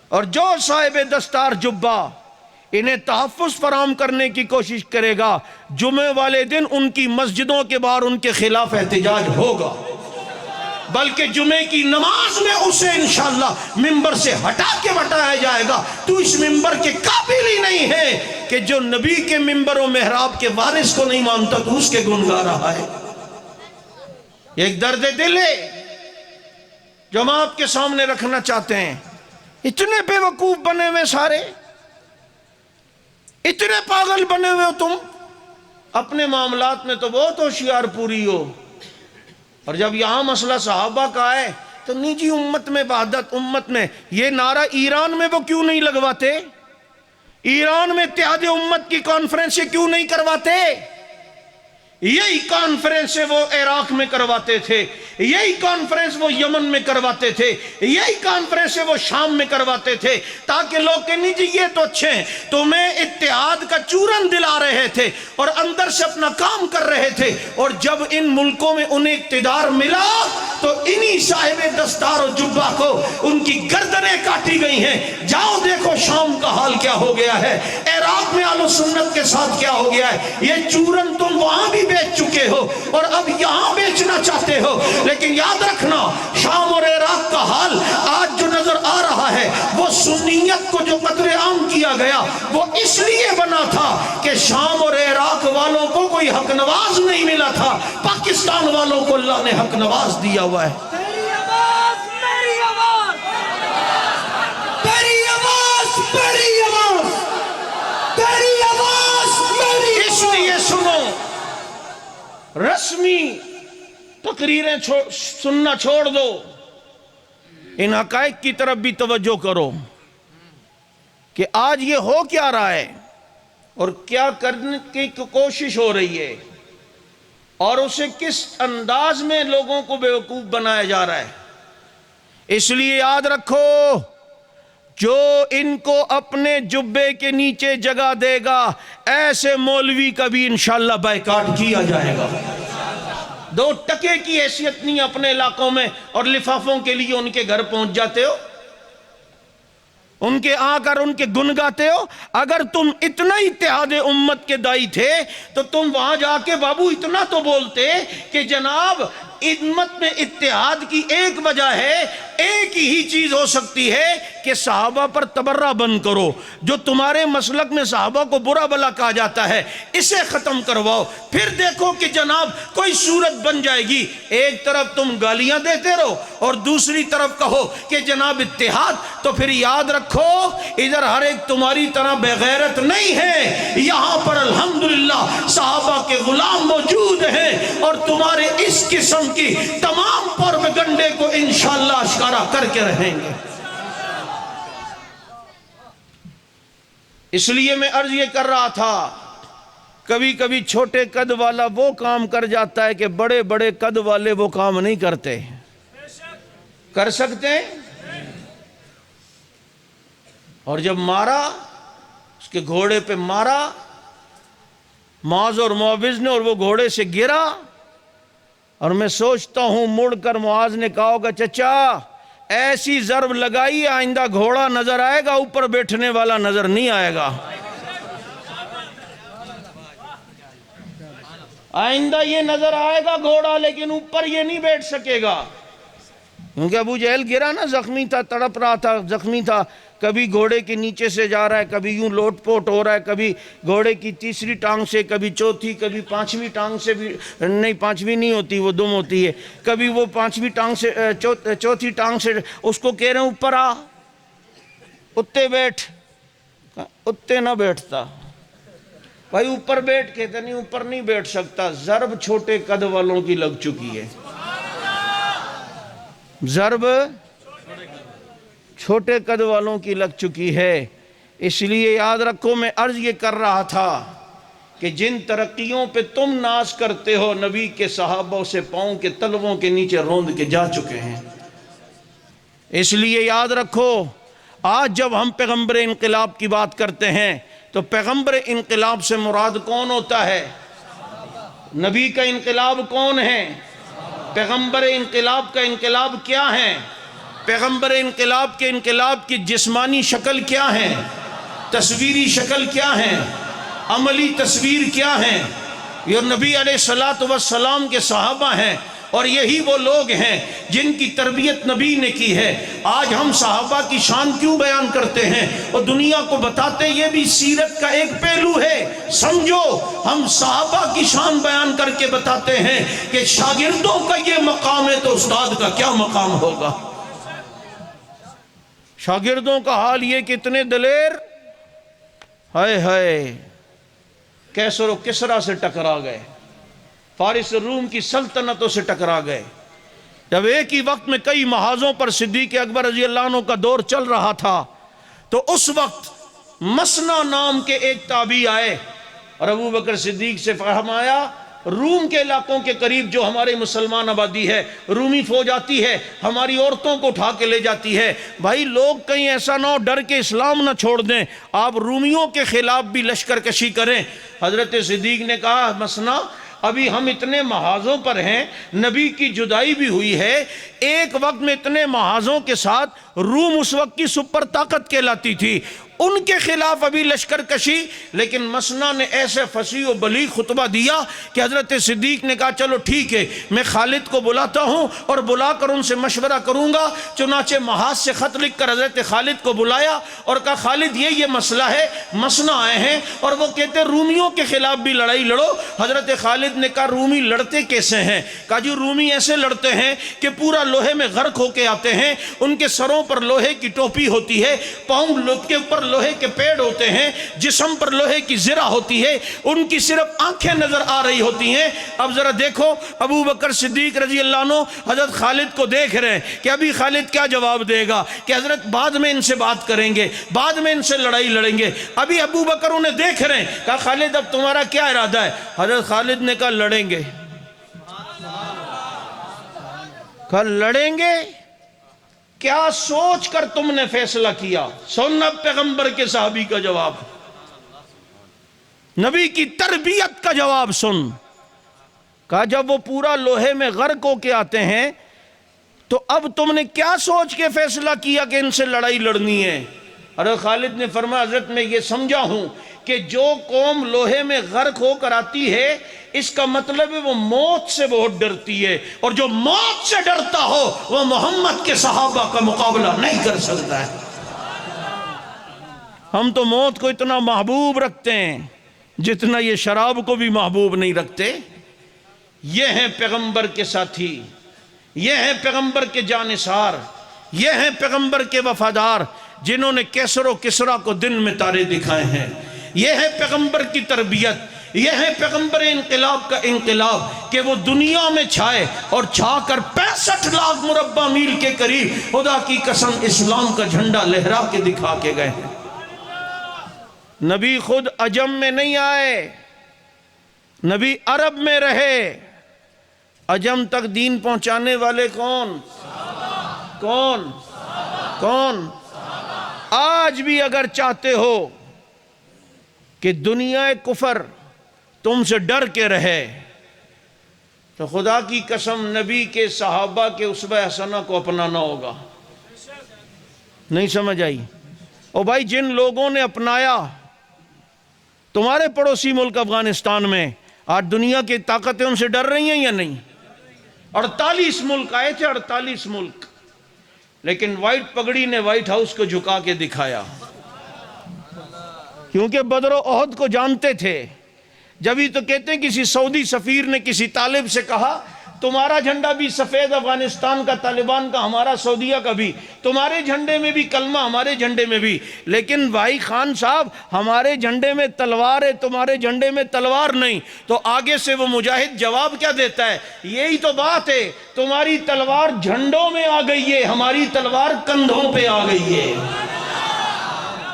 Speaker 1: اور جو صاحب دستار جبہ انہیں تحفظ فراہم کرنے کی کوشش کرے گا، جمعے والے دن ان کی مسجدوں کے باہر ان کے خلاف احتجاج ہوگا، بلکہ جمعے کی نماز میں اسے انشاءاللہ ممبر سے ہٹا کے بٹایا جائے گا۔ تو اس ممبر کے قابل ہی نہیں ہے کہ جو نبی کے ممبر و محراب کے وارث کو نہیں مانتا تو اس کے گن گا رہا ہے۔ ایک درد دل ہے جو ہم آپ کے سامنے رکھنا چاہتے ہیں۔ اتنے بے وقوف بنے ہوئے سارے، اتنے پاگل بنے ہوئے ہو تم، اپنے معاملات میں تو بہت ہوشیار پوری ہو، اور جب یہاں مسئلہ صحابہ کا ہے تو نجی امت میں وحدت، امت میں یہ نعرہ ایران میں وہ کیوں نہیں لگواتے؟ ایران میں اتحاد امت کی کانفرنسیں کیوں نہیں کرواتے؟ یہی کانفرنس وہ عراق میں کرواتے تھے، یہی کانفرنس وہ یمن میں کرواتے تھے، یہی کانفرنس وہ شام میں کرواتے تھے، تاکہ لوگ کہیں جی یہ تو اچھے ہیں، تمہیں اتحاد کا چورن دلا رہے تھے اور اندر سے اپنا کام کر رہے تھے۔ اور جب ان ملکوں میں انہیں اقتدار ملا تو انہی صاحب دستار و جبہ کو ان کی گردنیں کاٹی گئی ہیں۔ جاؤ دیکھو شام کا حال کیا ہو گیا ہے، عراق میں اہل سنت کے ساتھ کیا ہو گیا ہے۔ یہ چورن تم وہاں بھی بیچ چکے ہو اور اب یہاں بیچنا چاہتے ہو، لیکن یاد رکھنا شام اور عراق کا حال آج جو نظر آ رہا ہے وہ سنیت کو جو قتل عام کیا گیا وہ اس لیے بنا تھا کہ شام اور عراق والوں کو کوئی حق نواز نہیں ملا تھا، پاکستان والوں کو اللہ نے حق نواز دیا ہوا ہے۔
Speaker 2: میری آواز، میری آواز، میری آواز، میری آواز، میری آواز، میری
Speaker 1: اس لیے سنو، رسمی تقریریں سننا چھوڑ دو، ان حقائق کی طرف بھی توجہ کرو کہ آج یہ ہو کیا رہا ہے اور کیا کرنے کی کوشش ہو رہی ہے، اور اسے کس انداز میں لوگوں کو بیوقوف بنایا جا رہا ہے۔ اس لیے یاد رکھو، جو ان کو اپنے جبے کے نیچے جگہ دے گا ایسے مولوی کا بھی انشاءاللہ بائیکاٹ کیا جائے گا۔ دو ٹکے کی حیثیت نہیں اپنے علاقوں میں، اور لفافوں کے لیے ان کے گھر پہنچ جاتے ہو، ان کے آ کر ان کے گن گاتے ہو۔ اگر تم اتنا اتحاد امت کے دائی تھے تو تم وہاں جا کے بابو اتنا تو بولتے کہ جناب امت میں اتحاد کی ایک وجہ ہے، ایک ہی چیز ہو سکتی ہے کہ صحابہ پر تبرہ بند کرو، جو تمہارے مسلک میں صحابہ کو برا بلا کہا جاتا ہے اسے ختم کرواؤ، پھر دیکھو کہ جناب کوئی صورت بن جائے گی۔ ایک طرف تم گالیاں دیتے رہو اور دوسری طرف کہو کہ جناب اتحاد، تو پھر یاد رکھو ادھر ہر ایک تمہاری طرح بغیرت نہیں ہے، یہاں پر الحمدللہ صحابہ کے غلام موجود ہیں اور تمہارے اس قسم کی تمام پروپیگنڈے کو انشاءاللہ اشکارا کر کے رہیں گے۔ اس لیے میں عرض یہ کر رہا تھا، کبھی کبھی چھوٹے قد والا وہ کام کر جاتا ہے کہ بڑے بڑے قد والے وہ کام نہیں کرتے۔ کر سکتے ہیں؟ اور جب مارا، اس کے گھوڑے پہ مارا معاذ اور معوذ نے، اور وہ گھوڑے سے گرا، اور میں سوچتا ہوں مڑ کر معاذ نے کہا ہوگا چچا ایسی ضرب لگائی آئندہ گھوڑا نظر آئے گا، اوپر بیٹھنے والا نظر نہیں آئے گا، آئندہ یہ نظر آئے گا گھوڑا لیکن اوپر یہ نہیں بیٹھ سکے گا۔ کیونکہ ابو جہل گرا نا، زخمی تھا، تڑپ رہا تھا، زخمی تھا، کبھی گھوڑے کے نیچے سے جا رہا ہے، کبھی یوں لوٹ پوٹ ہو رہا ہے، کبھی گھوڑے کی تیسری ٹانگ سے، کبھی چوتھی، کبھی پانچویں ٹانگ سے بھی نہیں، پانچویں نہیں ہوتی وہ دم ہوتی ہے، کبھی وہ پانچویں ٹانگ سے چوتھی ٹانگ سے اس کو کہہ رہے ہیں اوپر آ، اتے بیٹھ، اتے نہ بیٹھتا، بھائی اوپر بیٹھ، کہتے نہیں اوپر نہیں بیٹھ سکتا، ضرب چھوٹے قد والوں کی لگ چکی ہے، ضرب چھوٹے قد والوں کی لگ چکی ہے۔ اس لیے یاد رکھو، میں عرض یہ کر رہا تھا کہ جن ترقیوں پہ تم ناز کرتے ہو، نبی کے صحابہ سے پاؤں کے تلووں کے نیچے روند کے جا چکے ہیں۔ اس لیے یاد رکھو، آج جب ہم پیغمبر انقلاب کی بات کرتے ہیں تو پیغمبر انقلاب سے مراد کون ہوتا ہے؟ نبی کا انقلاب کون ہے؟ پیغمبر انقلاب کا انقلاب کیا ہے؟ پیغمبر انقلاب کے انقلاب کی جسمانی شکل کیا ہے؟ تصویری شکل کیا ہے؟ عملی تصویر کیا ہے؟ یہ نبی علیہ السلام کے صحابہ ہیں، اور یہی وہ لوگ ہیں جن کی تربیت نبی نے کی ہے۔ آج ہم صحابہ کی شان کیوں بیان کرتے ہیں اور دنیا کو بتاتے، یہ بھی سیرت کا ایک پہلو ہے۔ سمجھو، ہم صحابہ کی شان بیان کر کے بتاتے ہیں کہ شاگردوں کا یہ مقام ہے تو استاد کا کیا مقام ہوگا۔ شاگردوں کا حال یہ کہ اتنے دلیر، ہائے ہائے، کیسر و کسرا سے ٹکرا گئے، فارس روم کی سلطنتوں سے ٹکرا گئے۔ جب ایک ہی وقت میں کئی محاذوں پر صدیق اکبر رضی اللہ عنہ کا دور چل رہا تھا، تو اس وقت مسنا نام کے ایک تابعی آئے اور ابو بکر صدیق سے فرمایا، روم کے علاقوں کے قریب جو ہمارے مسلمان آبادی ہے، رومی فوج آتی ہے، ہماری عورتوں کو اٹھا کے لے جاتی ہے، بھائی لوگ کہیں ایسا نہ ہو ڈر کے اسلام نہ چھوڑ دیں، آپ رومیوں کے خلاف بھی لشکر کشی کریں۔ حضرت صدیق نے کہا، مسنا، ابھی ہم اتنے محاذوں پر ہیں، نبی کی جدائی بھی ہوئی ہے، ایک وقت میں اتنے محاذوں کے ساتھ روم اس وقت کی سپر طاقت کہلاتی تھی، ان کے خلاف ابھی لشکر کشی۔ لیکن مسنا نے ایسے فصیح و بلیغ خطبہ دیا کہ حضرت صدیق نے کہا، چلو ٹھیک ہے، میں خالد کو بلاتا ہوں اور بلا کر ان سے مشورہ کروں گا۔ چنانچہ محاذ سے خط لکھ کر حضرت خالد کو بلایا اور کہا، خالد یہ مسئلہ ہے، مسنا آئے ہیں اور وہ کہتے رومیوں کے خلاف بھی لڑائی لڑو۔ حضرت خالد نے کہا، رومی لڑتے کیسے ہیں؟ کہا جی رومی ایسے لڑتے ہیں کہ پورا لوہے میں غرق ہو کے آتے ہیں، ان کے سروں پر لوہے کی ٹوپی ہوتی ہے، پاؤں کے اوپر لوہے کے پیڑ ہوتے ہیں، جسم پر لوہے کی زرہ ہوتی ہے، ان کی صرف آنکھیں نظر آ رہی ہوتی ہیں۔ اب ذرا دیکھو، ابو بکر صدیق رضی اللہ عنہ حضرت خالد کو دیکھ رہے ہیں کہ ابھی خالد کیا جواب دے گا، کہ حضرت بعد میں ان سے بات کریں گے، بعد میں ان سے لڑائی لڑیں گے۔ ابھی ابو بکر انہیں دیکھ رہے ہیں، کہا خالد اب تمہارا کیا ارادہ ہے؟ حضرت خالد نے کہا لڑیں گے۔ کہا لڑیں گے؟ کیا سوچ کر تم نے فیصلہ کیا؟ سن اب پیغمبر کے صحابی کا جواب، نبی کی تربیت کا جواب سن۔ کہا جب وہ پورا لوہے میں غرق ہو کے آتے ہیں تو اب تم نے کیا سوچ کے فیصلہ کیا کہ ان سے لڑائی لڑنی ہے؟ حضرت خالد نے فرمایا، حضرت میں یہ سمجھا ہوں کہ جو قوم لوہے میں غرق ہو کر آتی ہے، اس کا مطلب ہے وہ موت سے بہت ڈرتی ہے، اور جو موت سے ڈرتا ہو وہ محمد کے صحابہ کا مقابلہ نہیں کر سکتا ہے۔ ہم تو موت کو اتنا محبوب رکھتے ہیں جتنا یہ شراب کو بھی محبوب نہیں رکھتے۔ یہ ہیں پیغمبر کے ساتھی، یہ ہیں پیغمبر کے جانثار، یہ ہیں پیغمبر کے وفادار، جنہوں نے کیسر و کسرا کو دن میں تارے دکھائے ہیں۔ یہ ہے پیغمبر کی تربیت، یہ ہے پیغمبر انقلاب کا انقلاب کہ وہ دنیا میں چھائے اور چھا کر 65 لاکھ مربع میل کے قریب خدا کی قسم اسلام کا جھنڈا لہرا کے دکھا کے گئے ہیں۔ نبی خود عجم میں نہیں آئے، نبی عرب میں رہے۔ عجم تک دین پہنچانے والے کون؟ کون؟ کون؟ آج بھی اگر چاہتے ہو کہ دنیا کفر تم سے ڈر کے رہے تو خدا کی قسم نبی کے صحابہ کے اسوہ حسنہ کو اپنانا ہوگا۔ نہیں سمجھ آئی؟ اور بھائی جن لوگوں نے اپنایا، تمہارے پڑوسی ملک افغانستان میں آج دنیا کی طاقتیں ان سے ڈر رہی ہیں یا نہیں؟ 48 ملک آئے تھے، 48 ملک، لیکن وائٹ پگڑی نے وائٹ ہاؤس کو جھکا کے دکھایا، کیونکہ بدر و احد کو جانتے تھے۔ جبھی تو کہتے ہیں کسی سعودی سفیر نے کسی طالب سے کہا تمہارا جھنڈا بھی سفید افغانستان کا، طالبان کا، ہمارا سعودیہ کا بھی، تمہارے جھنڈے میں بھی کلمہ، ہمارے جھنڈے میں بھی، لیکن بھائی خان صاحب ہمارے جھنڈے میں تلوار ہے، تمہارے جھنڈے میں تلوار نہیں۔ تو آگے سے وہ مجاہد جواب کیا دیتا ہے؟ یہی تو بات ہے، تمہاری تلوار جھنڈوں میں آ گئی ہے، ہماری تلوار کندھوں پہ آ گئی ہے۔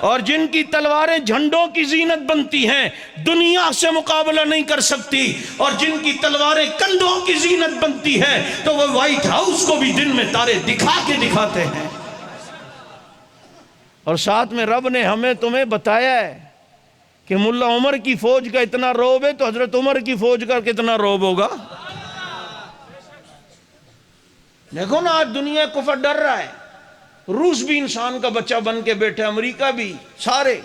Speaker 1: اور جن کی تلواریں جھنڈوں کی زینت بنتی ہیں دنیا سے مقابلہ نہیں کر سکتی، اور جن کی تلواریں کندھوں کی زینت بنتی ہیں تو وہ وائٹ ہاؤس کو بھی دن میں تارے دکھا کے دکھاتے ہیں۔ اور ساتھ میں رب نے ہمیں تمہیں بتایا ہے کہ ملا عمر کی فوج کا اتنا روب ہے تو حضرت عمر کی فوج کا کتنا روب ہوگا۔ دیکھو نا آج دنیا کفر ڈر رہا ہے، روس بھی انسان کا بچہ بن کے بیٹھے، امریکہ بھی، سارے۔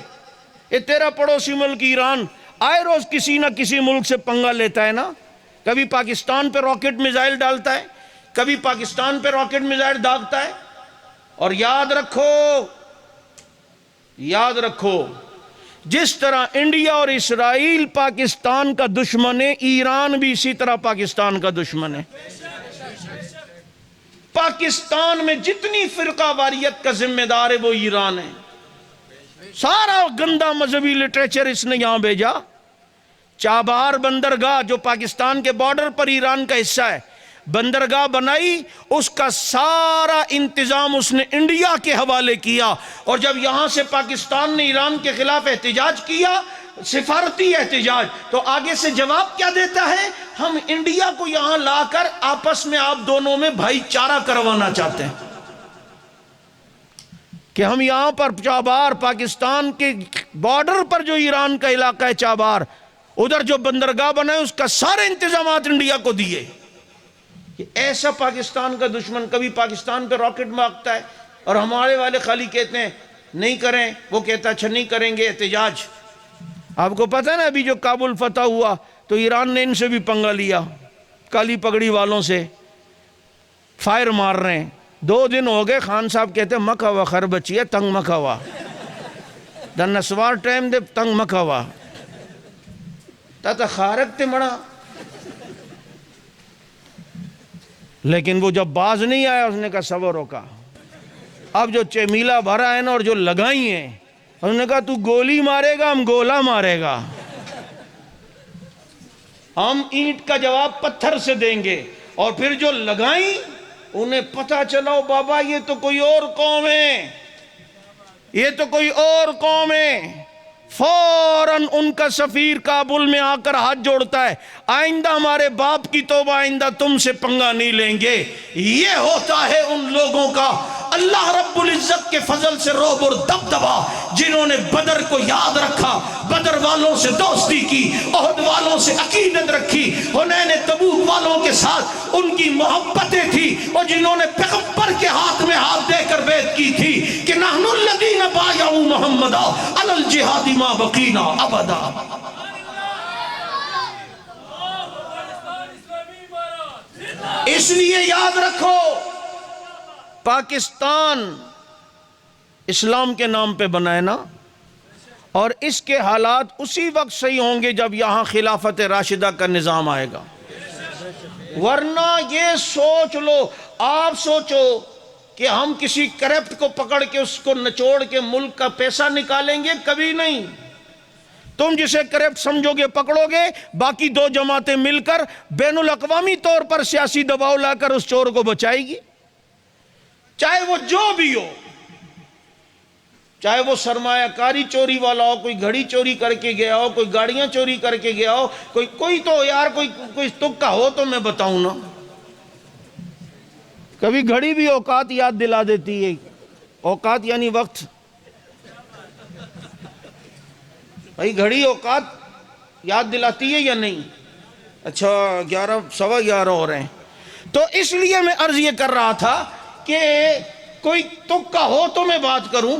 Speaker 1: یہ تیرا پڑوسی ملک ایران آئے روز کسی نہ کسی ملک سے پنگا لیتا ہے نا، کبھی پاکستان پہ راکٹ میزائل ڈالتا ہے، کبھی پاکستان پہ راکٹ میزائل داغتا ہے۔ اور یاد رکھو جس طرح انڈیا اور اسرائیل پاکستان کا دشمن ہے، ایران بھی اسی طرح پاکستان کا دشمن ہے۔ پاکستان میں جتنی فرقہ واریت کا ذمہ دار ہے وہ ایران ہے۔ سارا گندا مذہبی لٹریچر اس نے یہاں بھیجا۔ چابہار بندرگاہ جو پاکستان کے بارڈر پر ایران کا حصہ ہے، بندرگاہ بنائی، اس کا سارا انتظام اس نے انڈیا کے حوالے کیا، اور جب یہاں سے پاکستان نے ایران کے خلاف احتجاج کیا، سفارتی احتجاج، تو آگے سے جواب کیا دیتا ہے؟ ہم انڈیا کو یہاں لا کر آپس میں آپ دونوں میں بھائی چارہ کروانا چاہتے ہیں کہ ہم یہاں پر چابہار، پاکستان کے بارڈر پر جو ایران کا علاقہ ہے چابہار، ادھر جو بندرگاہ بنائے اس کا سارے انتظامات انڈیا کو دیے۔ ایسا پاکستان کا دشمن کبھی پاکستان پہ راکٹ مارتا ہے، اور ہمارے والے خالی کہتے ہیں نہیں کریں، وہ کہتا اچھا نہیں کریں گے احتجاج۔ آپ کو پتہ ہے نا ابھی جو کابل فتح ہوا تو ایران نے ان سے بھی پنگا لیا، کالی پگڑی والوں سے فائر مار رہے ہیں۔ 2 دن ہو گئے، خان صاحب کہتے ہیں مکھوا خر بچی ہے، تنگ مکھوا دا نسوار ٹائم دے تنگ مکھوا تا خارق تے مڑا۔ لیکن وہ جب باز نہیں آیا، اس نے کہا صبر روکا۔ اب جو چمیلا بھرا ہے نا اور جو لگائی ہیں، انہوں نے کہا تو گولی مارے گا، ہم گولا مارے گا، ہم اینٹ کا جواب پتھر سے دیں گے۔ اور پھر جو لگائیں انہیں پتہ چلا بابا یہ تو کوئی اور قوم ہے، یہ تو کوئی اور قوم ہے۔ فوراً ان کا سفیر کابل میں آ کر ہاتھ جوڑتا ہے، آئندہ ہمارے باپ کی توبہ، آئندہ تم سے پنگا نہیں لیں گے۔ یہ ہوتا ہے ان لوگوں کا اللہ رب العزت کے فضل سے رعب اور دبدبا، جنہوں نے بدر کو یاد رکھا، بدر والوں سے دوستی کی، احد والوں سے عقیدت رکھی، حنین تبوک والوں کے ساتھ ان کی محبتیں تھی، اور جنہوں نے پیغمبر کے ہاتھ میں ہاتھ دے کر بیعت کی تھی کہ نحن الذین بایعوا محمدا علی الجہاد ما بقینا ابدا۔ اس لیے یاد رکھو پاکستان اسلام کے نام پہ بنائے نا، اور اس کے حالات اسی وقت صحیح ہوں گے جب یہاں خلافت راشدہ کا نظام آئے گا۔ ورنہ یہ سوچ لو، آپ سوچو کہ ہم کسی کرپٹ کو پکڑ کے اس کو نچوڑ کے ملک کا پیسہ نکالیں گے، کبھی نہیں۔ تم جسے کرپٹ سمجھو گے پکڑو گے، باقی 2 جماعتیں مل کر بین الاقوامی طور پر سیاسی دباؤ لا کر اس چور کو بچائے گی، چاہے وہ جو بھی ہو، چاہے وہ سرمایہ کاری چوری والا ہو، کوئی گھڑی چوری کر کے گیا ہو، کوئی گاڑیاں چوری کر کے گیا ہو، کوئی تو یار کوئی تکا ہو تو میں بتاؤں نا۔ کبھی گھڑی بھی اوقات یاد دلا دیتی ہے، اوقات یعنی وقت، بھائی گھڑی اوقات یاد دلاتی ہے یا نہیں؟ اچھا 11 سوا 11 ہو رہے ہیں۔ تو اس لیے میں عرض یہ کر رہا تھا کہ کوئی تکا ہو تو میں بات کروں۔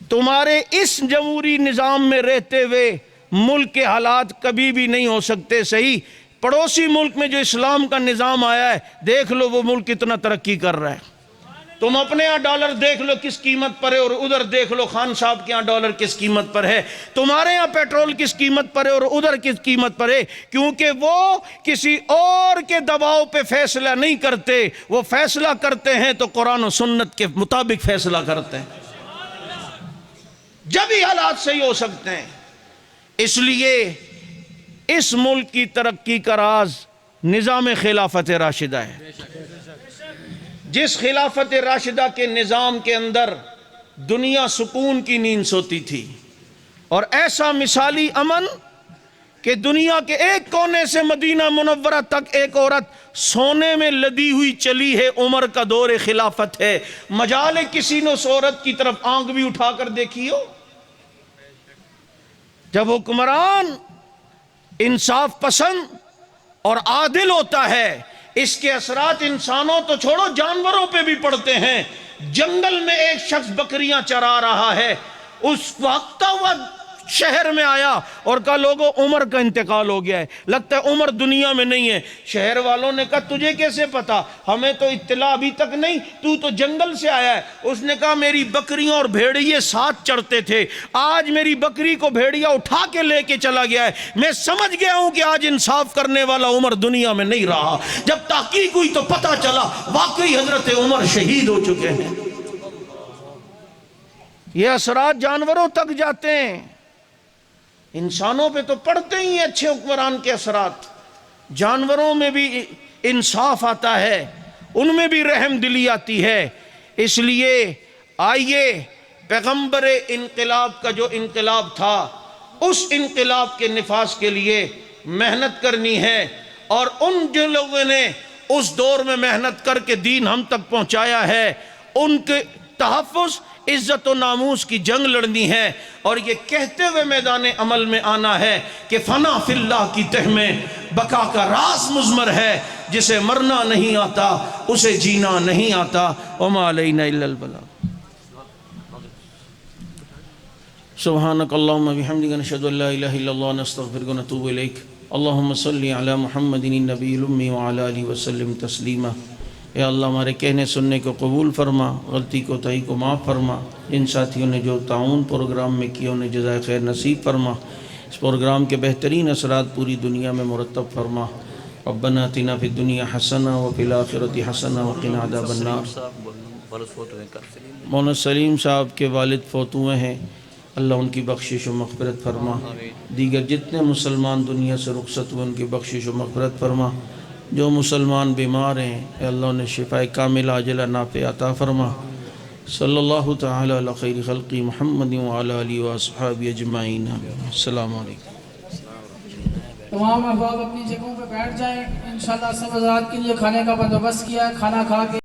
Speaker 1: تمہارے اس جمہوری نظام میں رہتے ہوئے ملک کے حالات کبھی بھی نہیں ہو سکتے صحیح۔ پڑوسی ملک میں جو اسلام کا نظام آیا ہے، دیکھ لو وہ ملک کتنا ترقی کر رہا ہے۔ تم اپنے ہاں ڈالر دیکھ لو کس قیمت پر ہے، اور ادھر دیکھ لو خان صاحب کے ہاں ڈالر کس قیمت پر ہے، تمہارے ہاں پیٹرول کس قیمت پر ہے اور ادھر کس قیمت پر ہے، کیونکہ وہ کسی اور کے دباؤ پہ فیصلہ نہیں کرتے، وہ فیصلہ کرتے ہیں تو قرآن و سنت کے مطابق فیصلہ کرتے ہیں، جب ہی حالات صحیح ہو سکتے ہیں۔ اس لیے اس ملک کی ترقی کا راز نظام خلافت راشدہ ہے۔ جس خلافت راشدہ کے نظام کے اندر دنیا سکون کی نیند سوتی تھی، اور ایسا مثالی امن کہ دنیا کے ایک کونے سے مدینہ منورہ تک ایک عورت سونے میں لدی ہوئی چلی ہے، عمر کا دور خلافت ہے، مجال ہے کسی نے اس عورت کی طرف آنکھ بھی اٹھا کر دیکھی ہو؟ جب حکمران انصاف پسند اور عادل ہوتا ہے، اس کے اثرات انسانوں تو چھوڑو جانوروں پہ بھی پڑتے ہیں۔ جنگل میں ایک شخص بکریاں چرا رہا ہے، اس وقت ہوا شہر میں آیا اور کہا لوگوں عمر کا انتقال ہو گیا ہے، لگتا ہے عمر دنیا میں نہیں ہے۔ شہر والوں نے کہا تجھے کیسے پتا؟ ہمیں تو اطلاع ابھی تک نہیں، تو جنگل سے آیا ہے۔ اس نے کہا میری بکریاں اور بھیڑیے ساتھ چڑھتے تھے، آج میری بکری کو بھیڑیا اٹھا کے لے کے چلا گیا ہے، میں سمجھ گیا ہوں کہ آج انصاف کرنے والا عمر دنیا میں نہیں رہا۔ جب تحقیق ہوئی تو پتا چلا واقعی حضرت عمر شہید ہو چکے ہیں۔ یہ اثرات جانوروں تک جاتے ہیں، انسانوں پہ تو پڑتے ہی ہیں اچھے حکمران کے اثرات، جانوروں میں بھی انصاف آتا ہے، ان میں بھی رحم دلی آتی ہے۔ اس لیے آئیے پیغمبر انقلاب کا جو انقلاب تھا، اس انقلاب کے نفاذ کے لیے محنت کرنی ہے، اور ان جو لوگوں نے اس دور میں محنت کر کے دین ہم تک پہنچایا ہے، ان کے تحفظ عزت و ناموس کی جنگ لڑنی ہے، اور یہ کہتے ہوئے میدان عمل میں آنا ہے کہ فنا فی اللہ کی تہ میں بقا کا راز مضمر ہے، جسے مرنا نہیں آتا اسے جینا نہیں آتا، وما علینا الا البلاغ۔ سبحانک اللہم بحمدک نشہد ان لا الہ الا اللہ نستغفرک ونتوب الیک۔ اللہم صلی علی محمد النبی الامی وعلی آلہ وسلم تسلیما۔ اے اللہ ہمارے کہنے سننے کو قبول فرما، غلطی کو تہی کو معاف فرما، ان ساتھیوں نے جو تعاون پروگرام میں کیا انہیں جزائے خیر نصیب فرما، اس پروگرام کے بہترین اثرات پوری دنیا میں مرتب فرما۔ ربنا آتنا فی الدنیا حسنہ وفی الآخرۃ حسنہ وقنا عذاب النار۔ مولانا سلیم صاحب کے والد فوت ہوئے ہیں، اللہ ان کی بخشش و مغفرت فرما، دیگر جتنے مسلمان دنیا سے رخصت ہوئے ان کی بخشش و مغفرت فرما، جو مسلمان بیمار ہیں اے اللہ انہیں شفاء کامل عاجلہ نافع عطا فرما۔ صلی اللہ تعالی علی خیر خلقی محمد وعلی آلہ واصحابہ اجمعین۔ السلام علیکم۔
Speaker 3: تمام احباب اپنی جگہوں پہ بیٹھ جائیں، انشاءاللہ سب حضرات کے لیے کھانے کا بندوبست کیا ہے، کھانا کھا کے